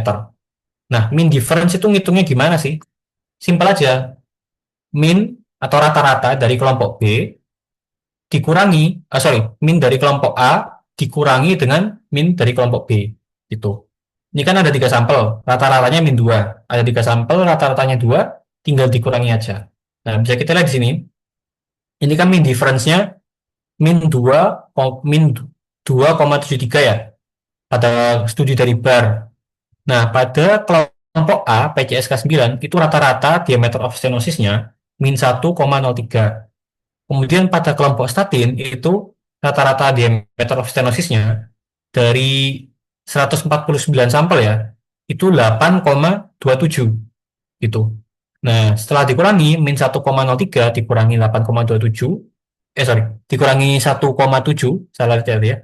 Nah, mean difference itu ngitungnya gimana sih? Simpel aja. Mean atau rata-rata dari kelompok B dikurangi, mean dari kelompok A dikurangi dengan mean dari kelompok B. Gitu. Ini kan ada 3 sampel, rata-ratanya min 2. Ada 3 sampel, rata-ratanya 2, tinggal dikurangi aja. Nah, bisa kita lihat di sini. Ini kan mean difference-nya min 2, min 2,73 ya, pada studi dari BAR. Nah, pada kelompok A, PCSK9, itu rata-rata diameter of stenosisnya min 1,03. Kemudian pada kelompok statin, itu rata-rata diameter of stenosisnya dari 149 sampel ya, itu 8,27 gitu. Nah, setelah dikurangi min 1,03 dikurangi 8,27, sorry, dikurangi 1,7, salah lihat ya,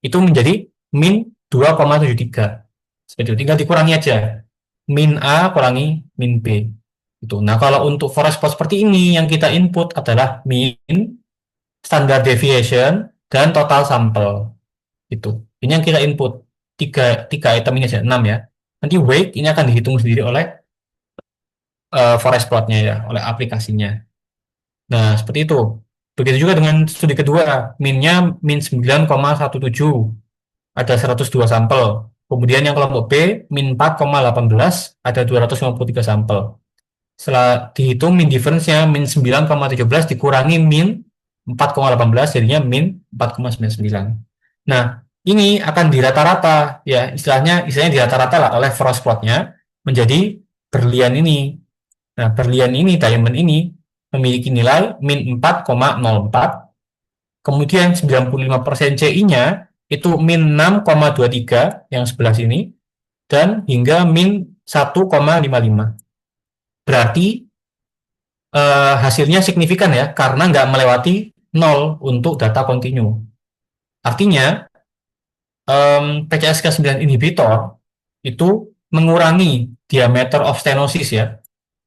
itu menjadi min 2,73. Seperti itu, tinggal dikurangi aja. Min A kurangi min B. Itu. Nah, kalau untuk forest plot seperti ini, yang kita input adalah min, standard deviation, dan total sampel. Itu. Ini yang kita input. Tiga item ini aja, 6 ya. Nanti weight ini akan dihitung sendiri oleh forest plotnya ya, oleh aplikasinya. Nah, seperti itu. Begitu juga dengan studi kedua, minnya min 9,17, ada 102 sampel. Kemudian yang kelompok B, min 4,18, ada 253 sampel. Setelah dihitung min difference-nya, min 9,17 dikurangi min 4,18, jadinya min 4,99. Nah, ini akan dirata-rata, ya istilahnya dirata-rata lah oleh forest plot-nya menjadi berlian ini. Nah, berlian ini, diamond ini, memiliki nilai min 4,04, kemudian 95% CI-nya itu min 6,23 yang sebelah sini, dan hingga min 1,55. Berarti hasilnya signifikan ya, karena nggak melewati 0 untuk data kontinu. Artinya, PCSK9 inhibitor itu mengurangi diameter of stenosis ya.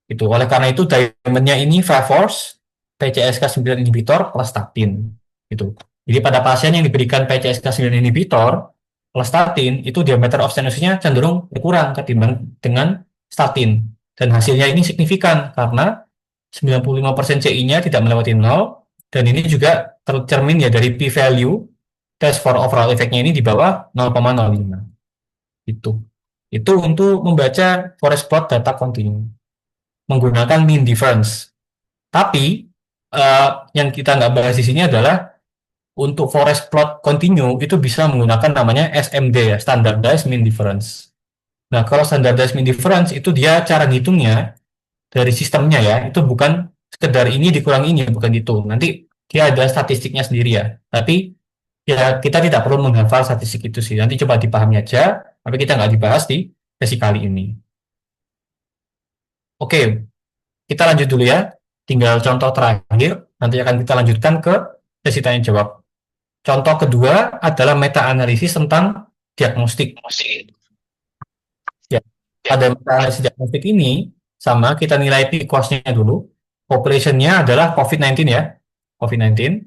Itu. Oleh karena itu, diamondnya ini favors PCSK9 inhibitor plus statin. Gitu. Jadi pada pasien yang diberikan PCSK9 inhibitor plus statin, itu diameter of stenosisnya cenderung berkurang ketimbang dengan statin. Dan hasilnya ini signifikan karena 95% CI-nya tidak melewati 0, dan ini juga tercermin ya dari p-value test for overall effect-nya ini di bawah 0,05. Itu. Itu untuk membaca forest plot data kontinu menggunakan mean difference. Tapi yang kita nggak bahas di sini adalah untuk forest plot continue itu bisa menggunakan namanya SMD ya, standardized mean difference. Nah, kalau standardized mean difference itu dia cara ngitungnya dari sistemnya ya, itu bukan sekedar ini dikurang ini, bukan itu. Nanti dia ada statistiknya sendiri ya. Tapi ya kita tidak perlu menghafal statistik itu sih. Nanti coba dipahami aja, tapi kita nggak dibahas di sesi kali ini. Oke, kita lanjut dulu ya. Tinggal contoh terakhir, nanti akan kita lanjutkan ke sesi tanya jawab. Contoh kedua adalah meta-analisis tentang diagnostik. Ya, pada meta-analisis diagnostik ini, sama kita nilai P-cost-nya dulu. Population-nya adalah COVID-19 ya, COVID-19.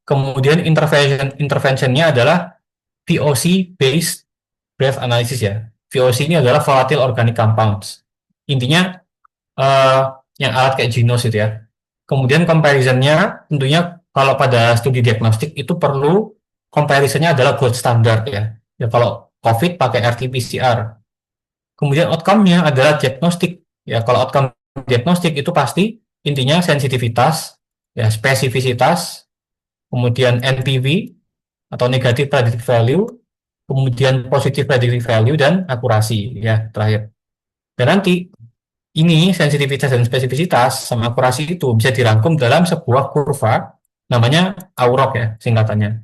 Kemudian intervention-nya adalah VOC-based breath analysis ya. VOC ini adalah volatile organic compounds. Intinya eh, yang alat kayak Genos itu ya. Kemudian comparison-nya tentunya kalau pada studi diagnostik itu perlu comparison-nya adalah gold standard ya. Ya kalau COVID pakai RT-PCR. Kemudian outcome-nya adalah diagnostik. Ya kalau outcome diagnostik itu pasti intinya sensitivitas, ya spesifisitas, kemudian NPV atau negative predictive value, kemudian positive predictive value dan akurasi ya terakhir. Dan nanti ini sensitivitas dan spesifisitas sama akurasi itu bisa dirangkum dalam sebuah kurva namanya AUROC ya singkatannya.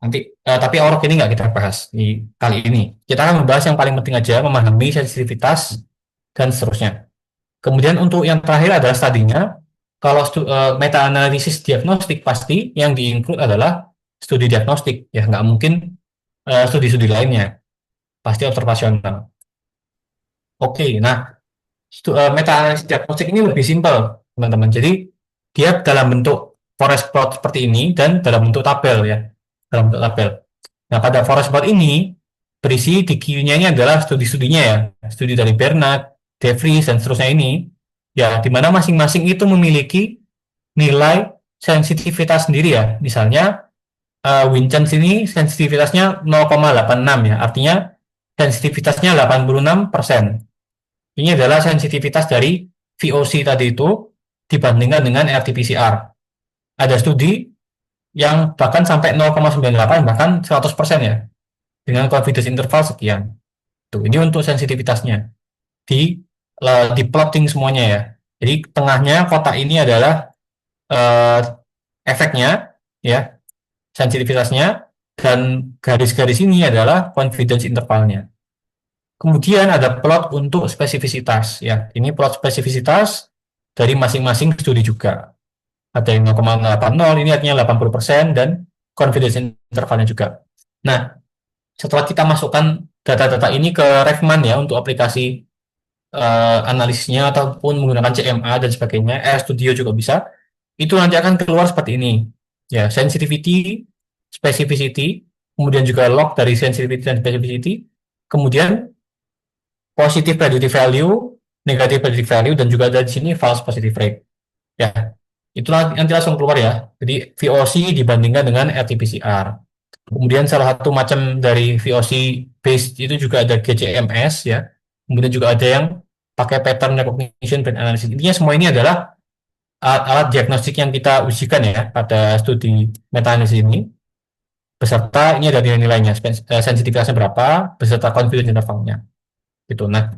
Nanti tapi AUROC ini nggak kita bahas di kali ini. Kita akan membahas yang paling penting aja, memahami sensitivitas dan seterusnya. Kemudian untuk yang terakhir adalah studinya. Kalau meta-analisis diagnostik pasti yang di-include adalah studi diagnostik ya, nggak mungkin studi-studi lainnya, pasti observasional. Oke, nah meta-analisis diagnostik ini lebih simpel, teman-teman. Jadi, dia dalam bentuk forest plot seperti ini dan dalam bentuk tabel ya. Dalam bentuk tabel. Nah, pada forest plot ini, berisi di Q-nya ini adalah studi-studinya ya. Studi dari Bernard, De Vries, dan seterusnya ini. Ya, di mana masing-masing itu memiliki nilai sensitivitas sendiri ya. Misalnya, Winchance ini sensitivitasnya 0,86 ya. Artinya, sensitivitasnya 86%. Ini adalah sensitivitas dari VOC tadi itu dibandingkan dengan RT-PCR. Ada studi yang bahkan sampai 0,98 bahkan 100% ya dengan confidence interval sekian. Tuh, ini untuk sensitivitasnya di di plotting semuanya ya. Jadi tengahnya kotak ini adalah eh, efeknya ya, sensitivitasnya, dan garis-garis ini adalah confidence intervalnya. Kemudian ada plot untuk spesifisitas ya. Ini plot spesifisitas dari masing-masing studi juga. Ada yang 0,80, ini artinya 80% dan confidence intervalnya juga. Nah, setelah kita masukkan data-data ini ke Revman ya untuk aplikasi analisisnya ataupun menggunakan CMA dan sebagainya, Studio juga bisa. Itu nanti akan keluar seperti ini. Ya, sensitivity, specificity, kemudian juga log dari sensitivity dan specificity, kemudian positive predictive value, negative predictive value, dan juga ada di sini false positive rate. Ya, itu nanti langsung keluar ya. Jadi VOC dibandingkan dengan RT-PCR. Kemudian salah satu macam dari VOC based itu juga ada GCMS ya. Kemudian juga ada yang pakai pattern recognition brain analysis. Intinya semua ini adalah alat diagnostik yang kita ujikan ya pada studi meta analisis ini. Beserta ini ada nilai-nilainya, sensitivitasnya berapa, beserta confidence intervalnya. Gitu. Nah,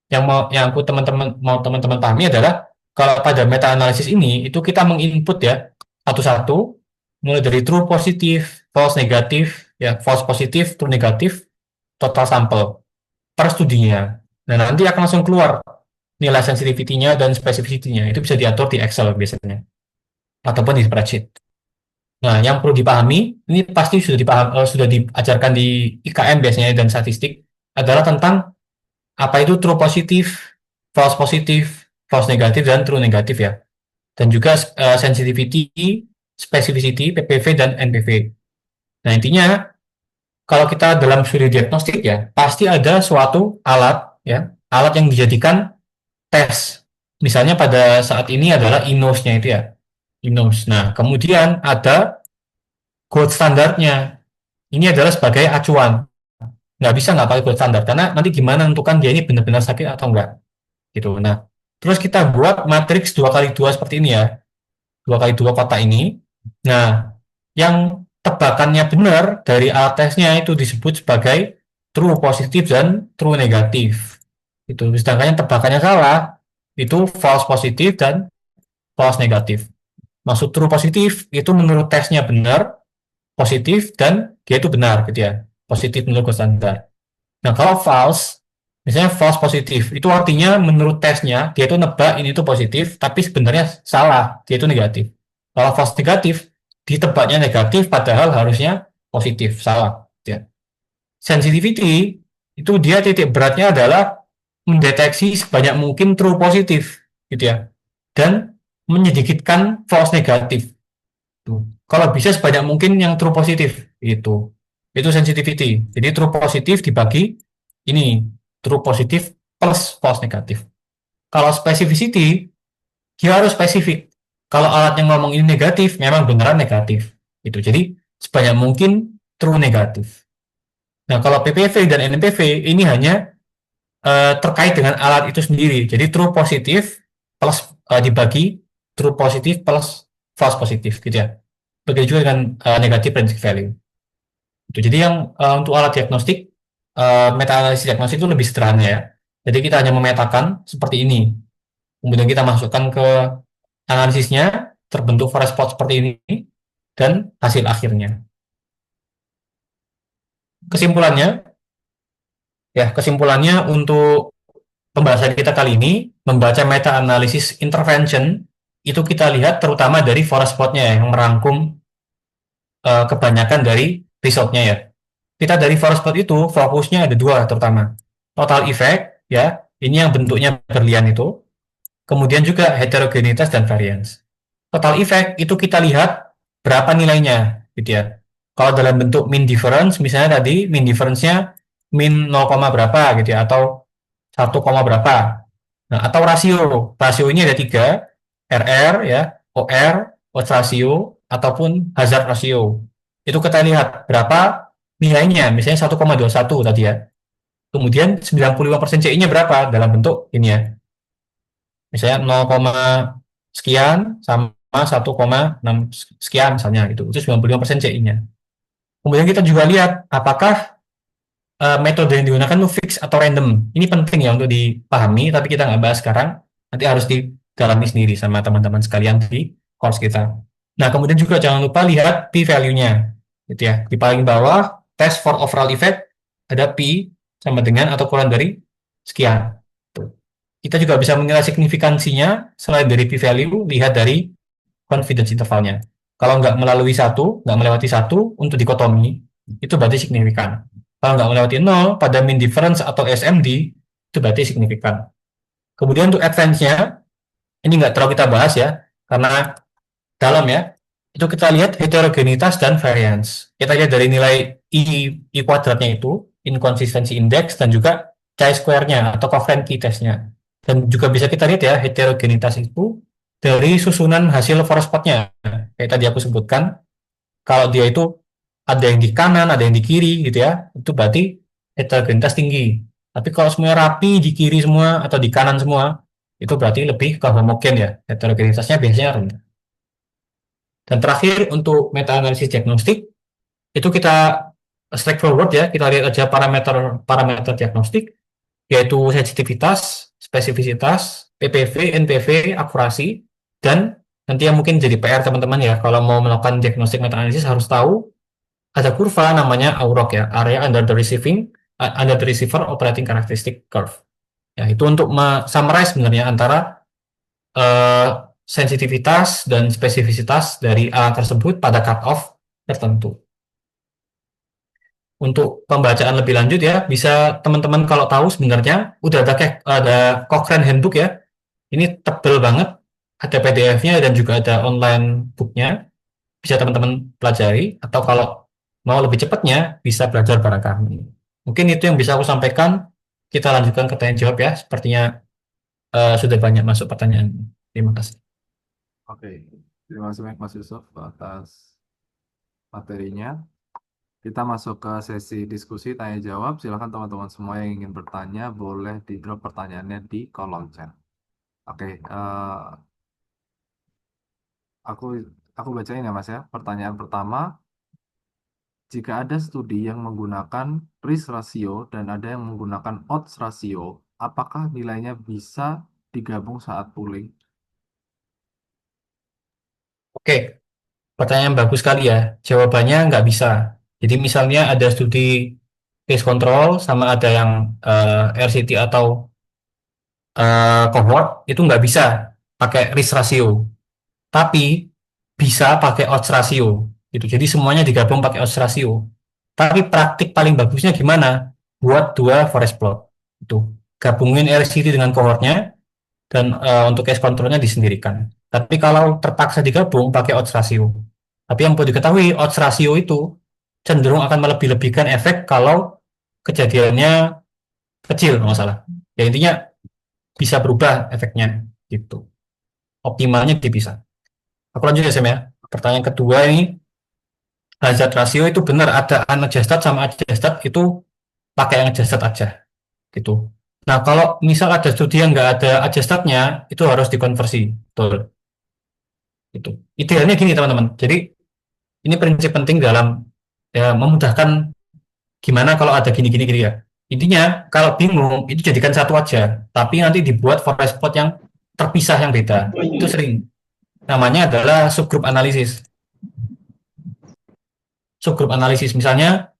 yang aku teman-teman pahami adalah kalau pada meta analisis ini itu kita menginput ya satu-satu mulai dari true positif, false negatif, ya false positif, true negatif, total sampel per studinya. Nah, nanti akan langsung keluar nilai sensitivity-nya dan specificity-nya. Itu bisa diatur di Excel biasanya ataupun di spreadsheet. Nah, yang perlu dipahami, ini pasti sudah diajarkan di IKM biasanya dan statistik adalah tentang apa itu true positif, false negatif, dan true negatif ya. Dan juga sensitivity, specificity, PPV, dan NPV. Nah, intinya kalau kita dalam studi diagnostik ya, pasti ada suatu alat ya, alat yang dijadikan tes. Misalnya pada saat ini adalah INOS-nya itu ya, INOS. Nah, kemudian ada gold standarnya. Ini adalah sebagai acuan. Nggak pakai gold standar, karena nanti gimana menentukan dia ini benar-benar sakit atau enggak. Gitu. Nah, terus kita buat matriks 2x2 seperti ini ya, 2x2 kotak ini. Nah, yang tebakannya benar dari alat tesnya itu disebut sebagai true positif dan true negatif. Itu. Sedangkan yang tebakannya salah itu false positif dan false negatif. Maksud true positif itu menurut tesnya benar, positif dan dia itu benar gitu ya. Positif menurut standar. Nah, kalau false, misalnya false positif, itu artinya menurut tesnya dia itu nebak ini itu positif, tapi sebenarnya salah, dia itu negatif. Kalau false negatif, ditebaknya negatif, padahal harusnya positif, salah. Ya. Sensitivity, itu dia titik beratnya adalah mendeteksi sebanyak mungkin true positif, gitu ya, dan menyedikitkan false negatif. Tuh. Kalau bisa sebanyak mungkin yang true positif, itu sensitivity. Jadi true positif dibagi ini true positif plus false negatif. Kalau specificity, dia harus spesifik. Kalau alat yang ngomong ini negatif, memang beneran negatif. Itu. Jadi sebanyak mungkin true negatif. Nah, kalau PPV dan NPV ini hanya terkait dengan alat itu sendiri. Jadi true positif plus dibagi true positif plus false positif gitu ya. Begitu juga dengan negatif predictive value. Itu. Jadi yang untuk alat diagnostik, meta analisis diagnostik itu lebih sederhana ya. Jadi kita hanya memetakan seperti ini. Kemudian kita masukkan ke analisisnya, terbentuk forest plot seperti ini, dan hasil akhirnya. Kesimpulannya, kesimpulannya untuk pembahasan kita kali ini, membaca meta analisis intervention, itu kita lihat terutama dari forest plotnya yang merangkum kebanyakan dari resultnya ya. Kita dari forest plot itu fokusnya ada dua terutama. Total effect ya, ini yang bentuknya berlian itu. Kemudian juga heterogenitas dan variance. Total effect itu kita lihat berapa nilainya gitu ya. Kalau dalam bentuk mean difference misalnya tadi mean difference-nya min 0, berapa gitu ya atau 1, berapa. Nah, atau rasio. Rasio ini ada tiga, RR ya, OR, odds ratio ataupun hazard ratio. Itu kita lihat berapa nilainya, misalnya 1,21 tadi ya. Kemudian 95% CI-nya berapa dalam bentuk ini ya. Misalnya 0, sekian sama 1,6 sekian misalnya gitu. Itu 95% CI-nya. Kemudian kita juga lihat apakah metode yang digunakan itu fix atau random. Ini penting ya untuk dipahami, tapi kita nggak bahas sekarang. Nanti harus didalami sendiri sama teman-teman sekalian di course kita. Nah, kemudian juga jangan lupa lihat p-value-nya. Gitu ya. Di paling bawah, test for overall effect, ada p. sama dengan atau kurang dari sekian. Tuh. Kita juga bisa menilai signifikansinya selain dari p-value, lihat dari confidence intervalnya. Kalau nggak melalui satu, nggak melewati satu untuk dikotomi, itu berarti signifikan. Kalau nggak melewati nol pada mean difference atau SMD, itu berarti signifikan. Kemudian untuk advance-nya, ini nggak terlalu kita bahas ya, karena dalam ya, itu kita lihat heterogenitas dan variance. Kita lihat dari nilai I kuadratnya itu, inconsistency index, dan juga chi-square-nya atau covariance test-nya. Dan juga bisa kita lihat ya, heterogenitas itu dari susunan hasil forest plot-nya. Kayak tadi aku sebutkan, kalau dia itu ada yang di kanan, ada yang di kiri gitu ya, itu berarti heterogenitas tinggi. Tapi kalau semuanya rapi di kiri semua atau di kanan semua, itu berarti lebih ke homogen ya, heterogenitasnya biasanya rendah. Dan terakhir untuk meta analisis diagnostik itu kita straightforward ya, kita lihat aja parameter parameter diagnostik yaitu sensitivitas, spesifisitas, PPV, NPV, akurasi, dan nanti yang mungkin jadi PR teman-teman ya kalau mau melakukan diagnostik meta analisis harus tahu ada kurva namanya AUROC ya, area under the receiver operating characteristic curve. Ya, itu untuk summarize sebenarnya antara sensitivitas dan spesifisitas dari alat tersebut pada cut-off tertentu. Untuk pembacaan lebih lanjut ya, bisa teman-teman kalau tahu sebenarnya udah ada Cochrane Handbook ya. Ini tebel banget, ada PDF-nya dan juga ada online booknya. Bisa teman-teman pelajari atau kalau mau lebih cepatnya bisa belajar bareng kami. Mungkin itu yang bisa aku sampaikan. Kita lanjutkan ke tanya jawab ya. Sepertinya sudah banyak masuk pertanyaan. Terima kasih. Oke, terima kasih banyak Mas Yusuf atas materinya. Kita masuk ke sesi diskusi tanya jawab. Silakan teman-teman semua yang ingin bertanya boleh di drop pertanyaannya di kolom chat. Oke, aku aku bacain ya Mas ya. Pertanyaan pertama, jika ada studi yang menggunakan risk ratio dan ada yang menggunakan odds ratio, apakah nilainya bisa digabung saat pooling? Oke, pertanyaan bagus sekali ya. Jawabannya nggak bisa. Jadi misalnya ada studi case control sama ada yang RCT atau cohort itu nggak bisa pakai risk ratio, tapi bisa pakai odds ratio. Gitu. Jadi semuanya digabung pakai odds ratio. Tapi praktik paling bagusnya gimana? Buat dua forest plot. Itu gabungin RCT dengan cohortnya dan untuk case controlnya disendirikan. Tapi kalau terpaksa digabung pakai odds ratio. Tapi yang perlu diketahui odds ratio itu cenderung akan melebih-lebihkan efek kalau kejadiannya kecil, nggak masalah. Ya intinya bisa berubah efeknya gitu. Optimalnya dipisah. Aku lanjut ya Sam ya. Pertanyaan kedua ini hazard ratio itu benar ada unadjusted sama adjusted itu pakai yang adjusted aja gitu. Nah kalau misal ada studi yang nggak ada adjustednya itu harus dikonversi. Betul. Itu. Idealnya gini teman-teman. Jadi ini prinsip penting dalam ya, memudahkan gimana kalau ada gini-gini gini ya. Intinya kalau bingung itu jadikan satu aja, tapi nanti dibuat forest plot yang terpisah yang beda. Itu sering. Namanya adalah subgroup analisis. Subgroup analisis misalnya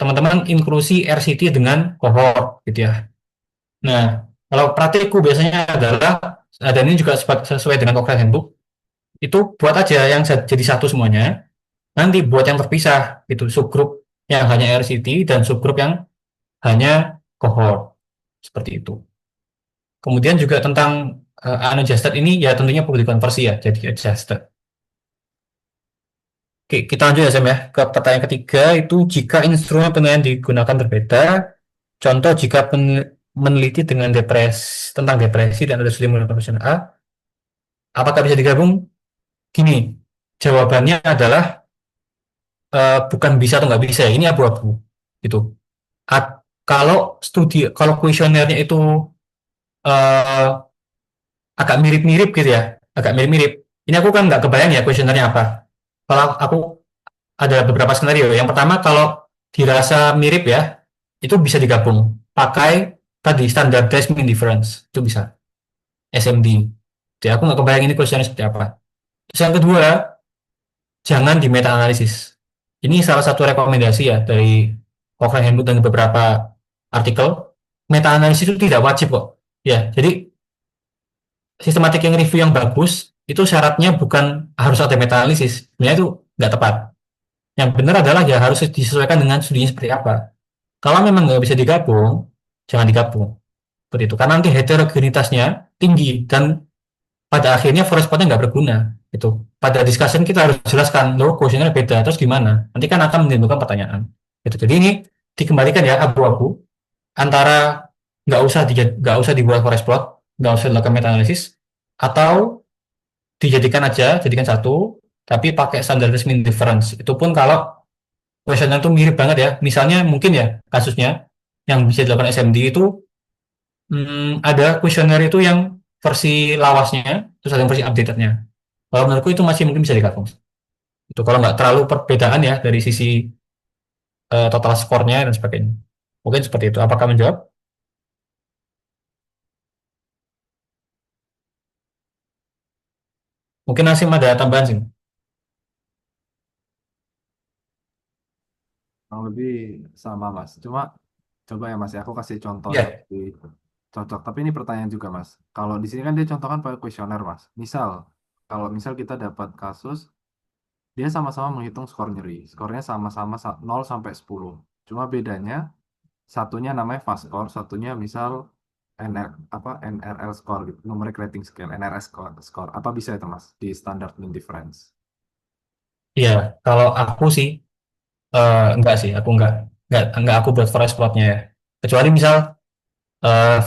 teman-teman inklusi RCT dengan cohort gitu ya. Nah, kalau praktikku biasanya adalah dan ini juga sesuai dengan Cochrane Handbook, itu buat aja yang jadi satu semuanya, nanti buat yang terpisah gitu, subgroup yang hanya RCT dan subgroup yang hanya cohort seperti itu. Kemudian juga tentang unadjusted ini ya tentunya perlu dikonversi ya jadi adjusted. Oke, kita lanjut ya Sam ya ke pertanyaan ketiga itu jika instrumen penilaian digunakan berbeda, contoh jika meneliti dengan depresi tentang depresi dan ada studi profesional A, apakah bisa digabung? Gini, jawabannya adalah bukan bisa atau nggak bisa, ini abu-abu gitu. Kalau studi, kalau kuesionernya itu eh, agak mirip-mirip gitu ya, agak mirip-mirip. Ini aku kan nggak kebayang ya kuesionernya apa. Kalau aku ada beberapa skenario. Yang pertama kalau dirasa mirip ya, itu bisa digabung pakai tadi standardized mean difference itu bisa SMD. Jadi aku nggak kebayang ini kuesionernya seperti apa. Terus yang kedua, jangan di meta analisis. Ini salah satu rekomendasi ya dari Cochrane Handbook dan beberapa artikel, meta analisis itu tidak wajib kok. Ya, jadi sistematik yang review yang bagus itu syaratnya bukan harus ada meta analisis. Sebenarnya itu nggak tepat. Yang benar adalah ya harus disesuaikan dengan studinya seperti apa. Kalau memang nggak bisa digabung, jangan digabung. Seperti itu. Karena nanti heterogenitasnya tinggi dan pada akhirnya forest plotnya nggak berguna. Itu. Pada discussion kita harus jelaskan, loh questionnya beda, terus gimana? Nanti kan akan menimbulkan pertanyaan. Gitu. Jadi ini dikembalikan ya abu-abu antara nggak usah dibuat forest plot, nggak usah dilakukan meta analisis, atau dijadikan aja, jadikan satu, tapi pakai standardized mean difference. Itu pun kalau questionnaire itu mirip banget ya. Misalnya mungkin ya kasusnya yang bisa dilakukan SMD itu ada questionnaire itu yang versi lawasnya, terus ada yang versi updatednya. Kalau menurutku itu masih mungkin bisa digabung. Itu kalau nggak terlalu perbedaan ya dari sisi total skornya dan sebagainya. Mungkin seperti itu. Apakah menjawab? Mungkin Nasim ada tambahan sih. Kurang lebih sama Mas. Cuma coba ya Mas, ya aku kasih contoh yang Ya, lebih cocok. Tapi ini pertanyaan juga Mas. Kalau di sini kan dia contohkan pakai kuesioner Mas. Misal, kalau misal kita dapat kasus, dia sama-sama menghitung skor nyeri. Skornya sama-sama 0 sampai 10. Cuma bedanya, satunya namanya fast score, satunya misal NRL score gitu, numeric rating scale, NRS score. Apa bisa itu Mas di standard mean difference? iya. Kalau aku sih enggak sih. Aku enggak aku buat forest plotnya ya. Kecuali misal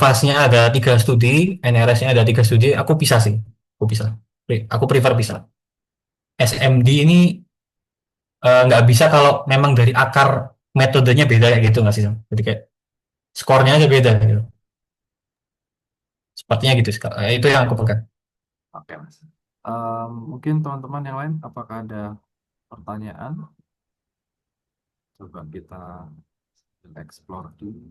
fase-nya ada 3 studi, NRS-nya ada 3 studi, aku bisa sih. Aku bisa. Aku prefer bisa. SMD ini nggak bisa kalau memang dari akar metodenya beda kayak gitu nggak sih Sam? Jadi kayak skornya aja beda gitu. Sepertinya gitu sih, Kak. Itu yang aku pegang. Oke Mas. Mungkin teman-teman yang lain, apakah ada pertanyaan? Coba kita explore dulu.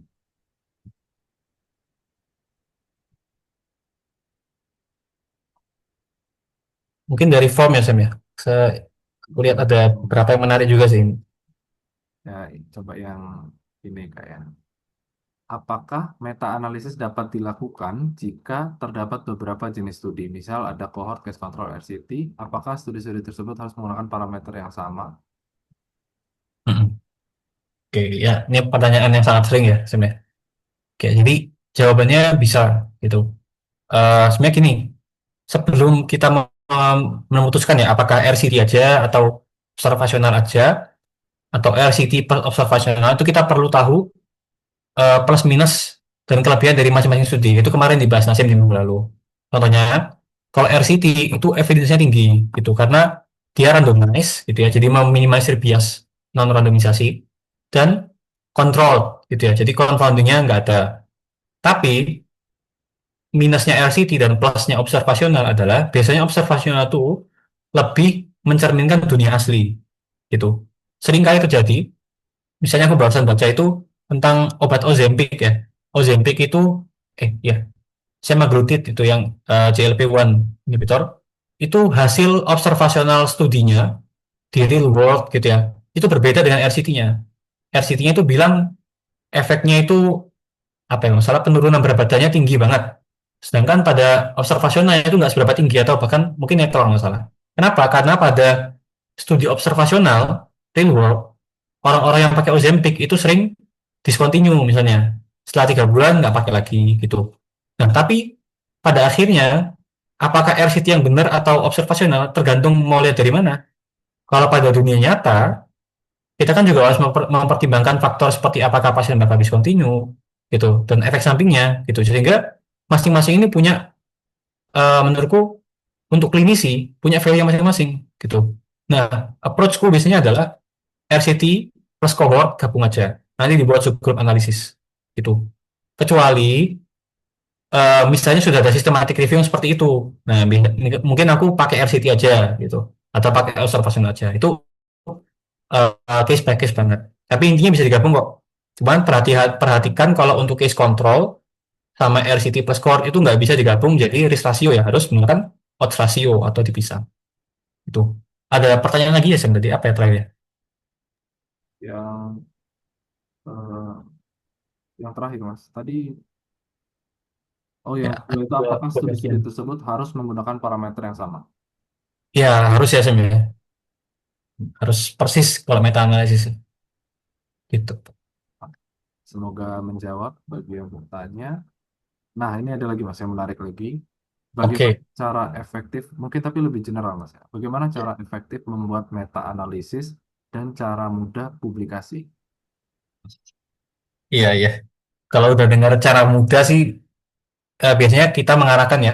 Mungkin dari form ya Sam ya. Aku lihat ada beberapa yang menarik juga sih. Ya, coba yang ini kayak. Apakah meta-analisis dapat dilakukan jika terdapat beberapa jenis studi? Misal ada cohort case control RCT, apakah studi-studi tersebut harus menggunakan parameter yang sama? Mm-mm. Oke, ya ini pertanyaan yang sangat sering ya Sam ya. Oke, jadi jawabannya bisa gitu. Sebenarnya gini, sebelum kita memutuskan ya apakah RCT aja atau observasional aja atau RCT plus observasional itu kita perlu tahu plus minus dan kelebihan dari masing-masing studi. Itu kemarin dibahas Nasim di minggu lalu. Contohnya, kalau RCT itu evidence-nya tinggi gitu karena dia randomize gitu ya. Jadi meminimalisir bias non randomisasi dan kontrol gitu ya. Jadi confoundingnya nggak ada. Tapi minusnya RCT dan plusnya observasional adalah biasanya observasional itu lebih mencerminkan dunia asli gitu. Seringkali terjadi, misalnya aku barusan baca itu tentang obat Ozempic ya. Ozempic itu ya semaglutid itu yang GLP-1 inhibitor itu hasil observasional studinya di real world gitu ya. Itu berbeda dengan RCT-nya. RCT-nya itu bilang efeknya itu apa ya masalah penurunan berat badannya tinggi banget. Sedangkan pada observasional itu nggak seberapa tinggi atau bahkan mungkin netral nggak salah. Kenapa? Karena pada studi observasional real world orang-orang yang pakai Ozempic itu sering discontinue misalnya setelah 3 bulan nggak pakai lagi gitu. Nah tapi pada akhirnya apakah RCT yang benar atau observasional tergantung mau lihat dari mana. Kalau pada dunia nyata kita kan juga harus mempertimbangkan faktor seperti apakah pasien bakal discontinue gitu dan efek sampingnya gitu sehingga masing-masing ini punya menurutku untuk klinisi punya value masing-masing gitu. Nah, approachku biasanya adalah RCT plus cohort gabung aja. Nanti dibuat subgroup analisis gitu. Kecuali misalnya sudah ada systematic review yang seperti itu. Nah, mungkin aku pakai RCT aja gitu atau pakai observation aja. Itu case by case banget. Tapi intinya bisa digabung kok. Cuman perhatikan kalau untuk case control sama RCT plus core itu nggak bisa digabung jadi risk ratio ya harus menggunakan odds ratio atau dipisah. Itu. Ada pertanyaan lagi ya Sam tadi apa ya terakhir? Yang Eh, yang terakhir Mas, tadi oh Ya, yang kedua itu dua, apakah dua studi-studi bagian. tersebut harus menggunakan parameter yang sama? Ya, harus ya sebenarnya. Harus persis kalau meta analisis gitu. Semoga menjawab bagi yang bertanya. Nah, ini ada lagi Mas yang menarik lagi. Bagaimana Oke. cara efektif, mungkin tapi lebih general Mas ya. Bagaimana cara efektif membuat meta analisis dan cara mudah publikasi? Iya, iya. Kalau udah dengar cara mudah sih, biasanya kita mengarahkan ya,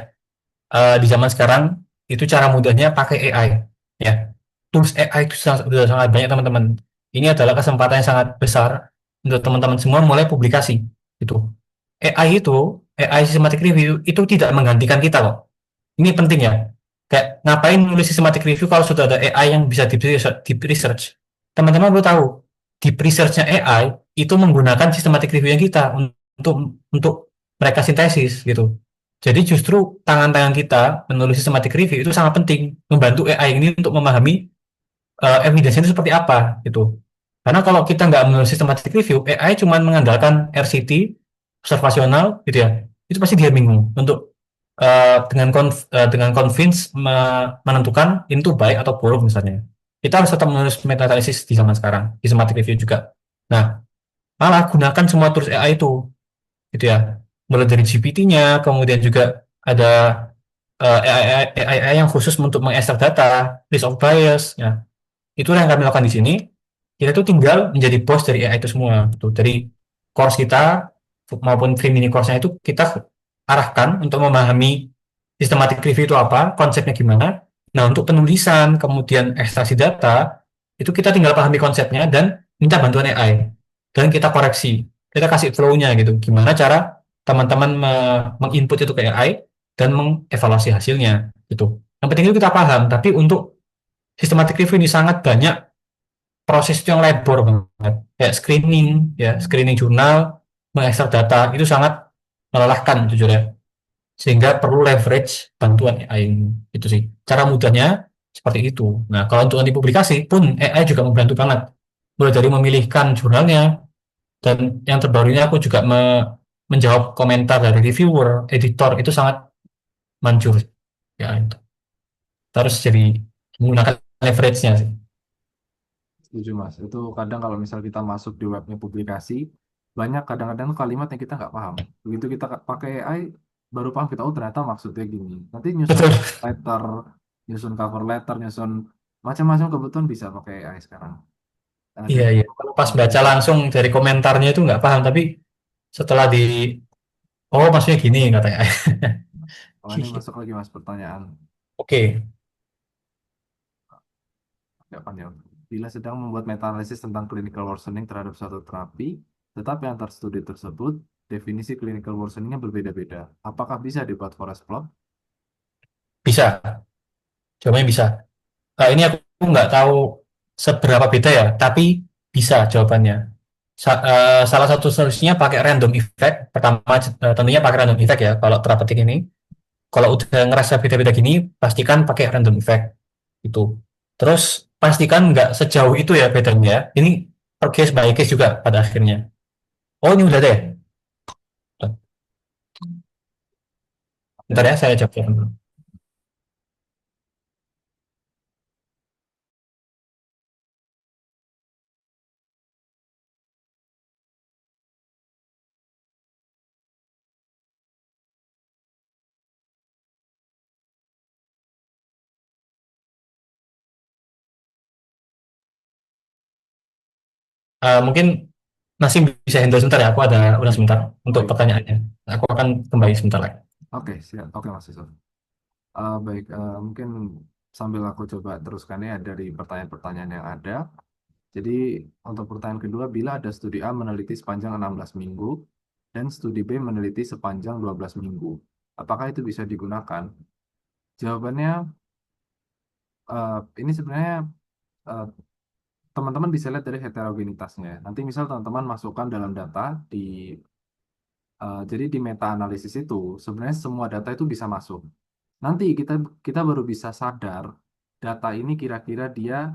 di zaman sekarang itu cara mudahnya pakai AI. Ya, tools AI itu sudah sangat banyak teman-teman. Ini adalah kesempatan yang sangat besar untuk teman-teman semua mulai publikasi. Gitu. AI systematic review itu tidak menggantikan kita loh. Ini penting ya. Kayak ngapain nulis systematic review kalau sudah ada AI yang bisa deep research. Teman-teman perlu tahu, deep research-nya AI itu menggunakan systematic review yang kita untuk mereka sintesis gitu. Jadi justru tangan-tangan kita menulis systematic review itu sangat penting membantu AI ini untuk memahami evidence itu seperti apa gitu. Karena kalau kita nggak menulis systematic review, AI cuma mengandalkan RCT, observasional gitu ya, itu pasti dia bingung untuk dengan convince menentukan ini tuh baik atau buruk misalnya. Kita harus tetap menulis meta analisis di zaman sekarang, di systematic review juga. Nah, malah gunakan semua tools AI itu gitu ya. Mulai dari GPT-nya, kemudian juga ada AI yang khusus untuk mengekstrak data, list of bias, ya itu yang kami lakukan di sini. Kita tuh tinggal menjadi bos dari AI itu semua. Tuh, dari course kita maupun free mini course-nya itu kita arahkan untuk memahami sistematik review itu apa, konsepnya gimana. Nah, untuk penulisan, kemudian ekstraksi data, itu kita tinggal pahami konsepnya dan minta bantuan AI. Dan kita koreksi. Kita kasih flow-nya gitu. Gimana cara teman-teman menginput itu ke AI dan mengevaluasi hasilnya gitu. Yang penting itu kita paham, tapi untuk sistematik review ini sangat banyak proses yang labor banget. Kayak screening, ya screening jurnal, mengekstrak data itu sangat melelahkan jujur ya. Sehingga perlu leverage bantuan AI ini. Itu sih. Cara mudahnya seperti itu. Nah, kalau untuk nanti publikasi pun AI juga membantu banget. Mulai dari memilihkan jurnalnya dan yang terbaru ini aku juga menjawab komentar dari reviewer, editor itu sangat manjur. Ya, itu. Terus jadi menggunakan leverage-nya sih. Setuju Mas. Itu kadang kalau misal kita masuk di webnya publikasi, banyak kadang-kadang kalimat yang kita nggak paham. Begitu kita pakai AI, baru paham kita, oh ternyata maksudnya gini. Nanti nyusun Betul. letter, nyusun cover letter, nyusun macam-macam kebutuhan bisa pakai AI sekarang. Karena Iya, kita iya. Kalau pas baca langsung dari komentarnya itu nggak paham, tapi setelah oh maksudnya gini katanya. oh, ini masuk lagi Mas pertanyaan. Oke, Nggak panjang. Bila sedang membuat meta-analisis tentang clinical worsening terhadap suatu terapi, tetapi antar studi tersebut, definisi clinical worseningnya berbeda-beda. Apakah bisa dibuat forest plot? bisa. Jawabannya bisa. Ini aku nggak tahu seberapa beda ya, tapi bisa jawabannya. Salah satu solusinya pakai random effect. Pertama, tentunya pakai random effect ya, kalau terapeutik ini. Kalau udah ngerasa beda-beda gini, pastikan pakai random effect. Itu. Terus, pastikan nggak sejauh itu ya bedanya. Ini per case by case juga pada akhirnya. Oh, ini udah deh. Bentar Ya, ya, saya jawab dulu. Mungkin masih bisa handle sebentar ya, aku ada udah sebentar oh untuk iya. pertanyaannya. Aku akan kembali sebentar lagi. Oke, siap. Oke, Mas Yusuf. Baik, mungkin sambil aku coba teruskan ya dari pertanyaan-pertanyaan yang ada. Jadi, untuk pertanyaan kedua, bila ada studi A meneliti sepanjang 16 minggu dan studi B meneliti sepanjang 12 minggu, apakah itu bisa digunakan? Jawabannya, ini sebenarnya eh, teman-teman bisa lihat dari heterogenitasnya. Nanti misal teman-teman masukkan dalam data jadi di meta analisis itu sebenarnya semua data itu bisa masuk. Nanti kita kita baru bisa sadar data ini kira-kira dia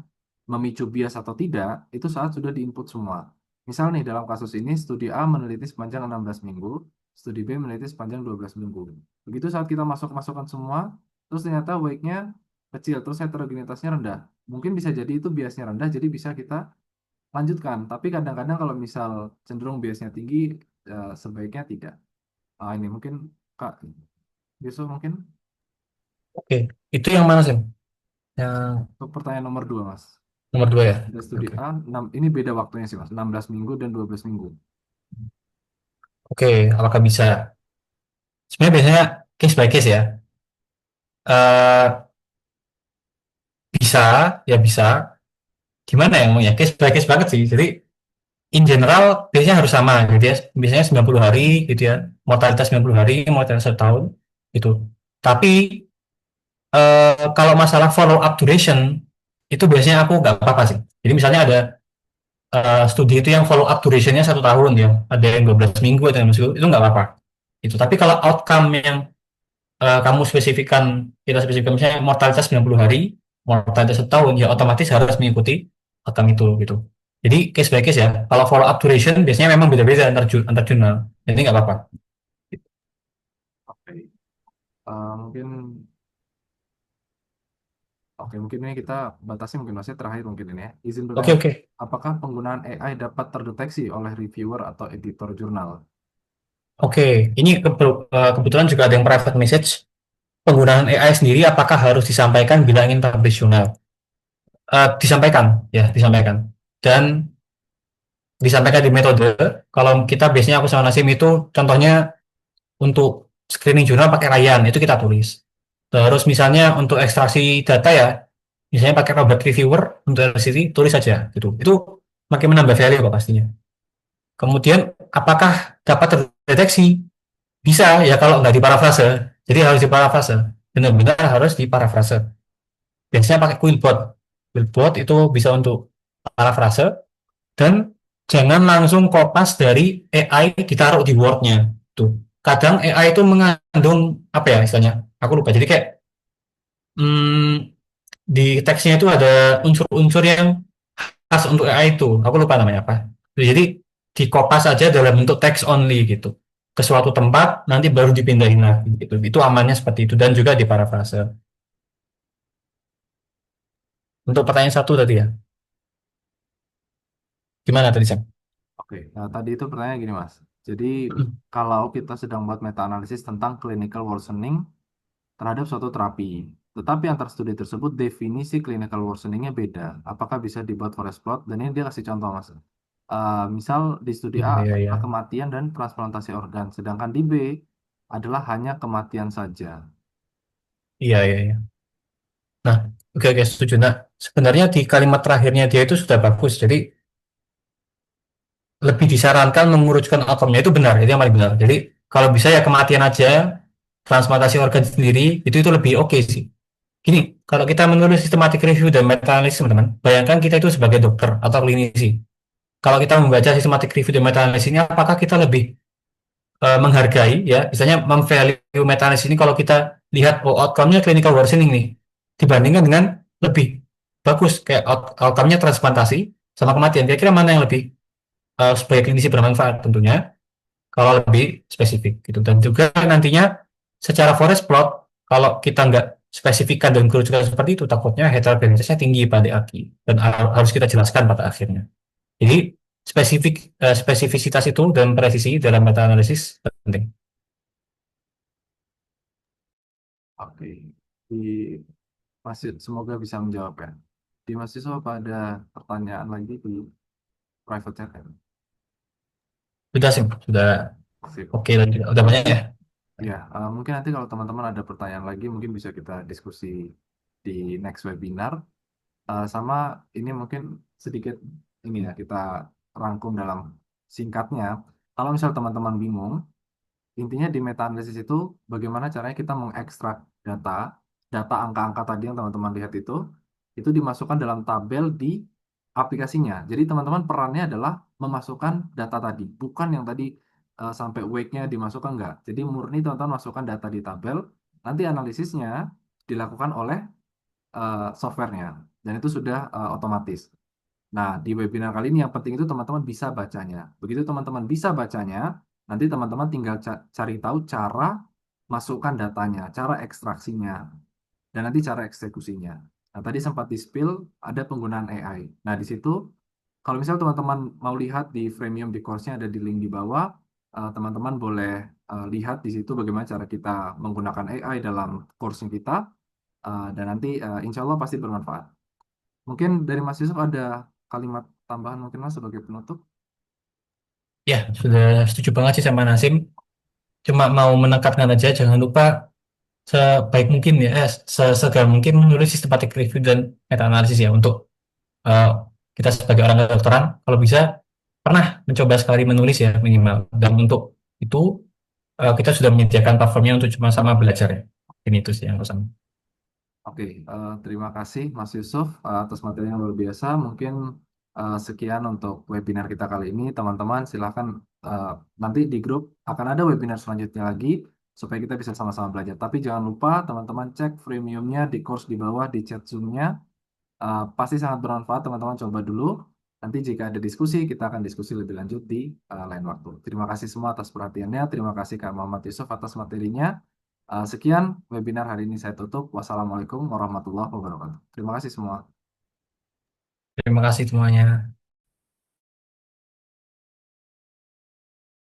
memicu bias atau tidak itu saat sudah diinput semua. Misal nih dalam kasus ini studi A meneliti sepanjang 16 minggu, studi B meneliti sepanjang 12 minggu. Begitu saat kita masukkan semua, terus ternyata weight-nya kecil, terus heterogenitasnya rendah. Mungkin bisa jadi itu biasnya rendah, jadi bisa kita lanjutkan. Tapi kadang-kadang kalau misal cenderung biasnya tinggi, sebaiknya tidak. Ini mungkin Kak Yusuf mungkin Oke, itu yang mana sih? Yang untuk pertanyaan nomor 2 Mas. nomor dua ya? Ada Oke, studi oke. A, ini beda waktunya sih Mas, 16 minggu dan 12 minggu. Oke, apakah bisa? Sebenarnya biasanya case by case ya. Eh bisa, ya bisa. Gimana ya ngomongnya? Case by case banget sih. Jadi in general biasanya harus sama gitu ya. Biasanya 90 hari gitu ya. Mortalitas 90 hari, mortalitas 1 tahun gitu. Tapi kalau masalah follow up duration itu biasanya aku nggak apa-apa sih. Jadi misalnya ada studi itu yang follow up durationnya 1 tahun ya, ada yang 12 minggu, ada yang 12 minggu, itu nggak apa-apa. Itu. Tapi kalau outcome yang kamu spesifikkan, kita spesifikkan misalnya mortalitas 90 hari, mortalitas 1 tahun, ya otomatis harus mengikuti outcome itu gitu. Jadi case by case ya. Kalau follow up duration biasanya memang beda-beda antar jurnal. Jadi nggak apa-apa. Oke. Mungkin Oke, mungkin ini kita batasi mungkin masih terakhir mungkin ini ya. Izin Oke, bertanya, oke. apakah penggunaan AI dapat terdeteksi oleh reviewer atau editor jurnal? Oke, ini kebetulan juga ada yang private message. Penggunaan AI sendiri apakah harus disampaikan bila ingin publish jurnal? Disampaikan, ya, disampaikan. Dan disampaikan di metode, kalau kita biasanya aku sama Nasim itu contohnya untuk screening jurnal pakai Ryan, itu kita tulis. Terus misalnya untuk ekstraksi data ya, misalnya pakai Robert Reviewer untuk LCD, tulis saja gitu. Itu makin menambah value kok pastinya. Kemudian apakah dapat terdeteksi? Bisa ya kalau nggak diparafrase. Jadi harus diparafrase. Benar-benar harus diparafrase. Biasanya pakai Quillbot. Quillbot itu bisa untuk parafrase dan jangan langsung kopas dari AI ditaruh di Word-nya. Tuh. Kadang AI itu mengandung apa ya istilahnya? Aku lupa. Jadi kayak hmm, di teksnya itu ada unsur-unsur yang khas untuk AI itu. Aku lupa namanya apa. Jadi dikopas aja dalam bentuk teks only gitu. Ke suatu tempat nanti baru dipindahin lagi gitu. Itu amannya seperti itu dan juga diparafrase. Untuk pertanyaan satu tadi ya. Gimana tadi Sam? Oke, nah tadi itu pertanyaan gini Mas. Jadi kalau kita sedang buat meta-analisis tentang clinical worsening terhadap suatu terapi, tetapi antar studi tersebut definisi clinical worseningnya beda. Apakah bisa dibuat forest plot? Dan ini dia kasih contoh Mas. Misal di studi A Iya, iya, iya. adalah kematian dan transplantasi organ, sedangkan di B adalah hanya kematian saja. Iya, iya, iya. Nah, oke, oke, setuju. Nah, sebenarnya di kalimat terakhirnya dia itu sudah bagus. Jadi lebih disarankan mengurutkan outcome-nya itu benar, itu yang paling benar. Jadi kalau bisa ya kematian aja, transplantasi organ sendiri itu lebih oke sih. Gini, kalau kita menulis systematic review dan meta-analysis teman-teman, bayangkan kita itu sebagai dokter atau klinisi. Kalau kita membaca systematic review dan meta-analysis ini, apakah kita lebih menghargai ya, misalnya memvalue meta-analysis ini kalau kita lihat oh outcome-nya clinical worsening nih, dibandingkan dengan lebih bagus kayak outcome-nya transplantasi sama kematian. Kira-kira mana yang lebih sebagai klinisi bermanfaat tentunya kalau lebih spesifik gitu. Dan juga nantinya secara forest plot kalau kita nggak spesifikkan dan kerucutan seperti itu takutnya heterogenesitasnya tinggi pada aki dan harus kita jelaskan pada akhirnya. Jadi spesifisitas itu dan presisi dalam meta analisis penting. Oke, di masih semoga bisa menjawab ya. Di mahasiswa apa ada pertanyaan lagi di private chat ya? Sudah sih, sudah Sip. oke lagi, udah banyak ya. Ya, mungkin nanti kalau teman-teman ada pertanyaan lagi, mungkin bisa kita diskusi di next webinar. Sama ini mungkin sedikit ini ya, kita rangkum dalam singkatnya. Kalau misal teman-teman bingung, intinya di meta analisis itu bagaimana caranya kita mengekstrak data, data angka-angka tadi yang teman-teman lihat itu dimasukkan dalam tabel di aplikasinya. Jadi teman-teman perannya adalah memasukkan data tadi, bukan yang tadi sampai weight-nya dimasukkan enggak. Jadi murni teman-teman masukkan data di tabel, nanti analisisnya dilakukan oleh softwarenya, dan itu sudah otomatis. Nah, di webinar kali ini yang penting itu teman-teman bisa bacanya. Begitu teman-teman bisa bacanya, nanti teman-teman tinggal cari tahu cara masukkan datanya, cara ekstraksinya, dan nanti cara eksekusinya. Nah, tadi sempat di-spill ada penggunaan AI. Nah, di situ kalau misal teman-teman mau lihat di freemium di course-nya ada di link di bawah, teman-teman boleh lihat di situ bagaimana cara kita menggunakan AI dalam course kita, dan nanti insya Allah pasti bermanfaat. Mungkin dari Mas Yusuf ada kalimat tambahan mungkin Mas sebagai penutup. Ya, sudah setuju banget sih sama Nasim. Cuma mau menekankan aja, jangan lupa sebaik mungkin ya, sesegar mungkin menulis systematic review dan meta analisis ya untuk eh, kita sebagai orang kedokteran, kalau bisa pernah mencoba sekali menulis ya minimal. Dan untuk itu kita sudah menyediakan platformnya untuk cuma sama belajar ya. Ini itu sih yang pesan. Oke, terima kasih Mas Yusuf atas materi yang luar biasa. Mungkin sekian untuk webinar kita kali ini. Teman-teman silahkan eh, nanti di grup akan ada webinar selanjutnya lagi supaya kita bisa sama-sama belajar. Tapi jangan lupa teman-teman cek freemiumnya di course di bawah di chat Zoom-nya. Pasti sangat bermanfaat teman-teman coba dulu. Nanti jika ada diskusi kita akan diskusi lebih lanjut di lain waktu. Terima kasih semua atas perhatiannya. Terima kasih Kak Muhammad Yusuf atas materinya. Sekian webinar hari ini saya tutup. Wassalamualaikum warahmatullahi wabarakatuh. Terima kasih semua. Terima kasih semuanya.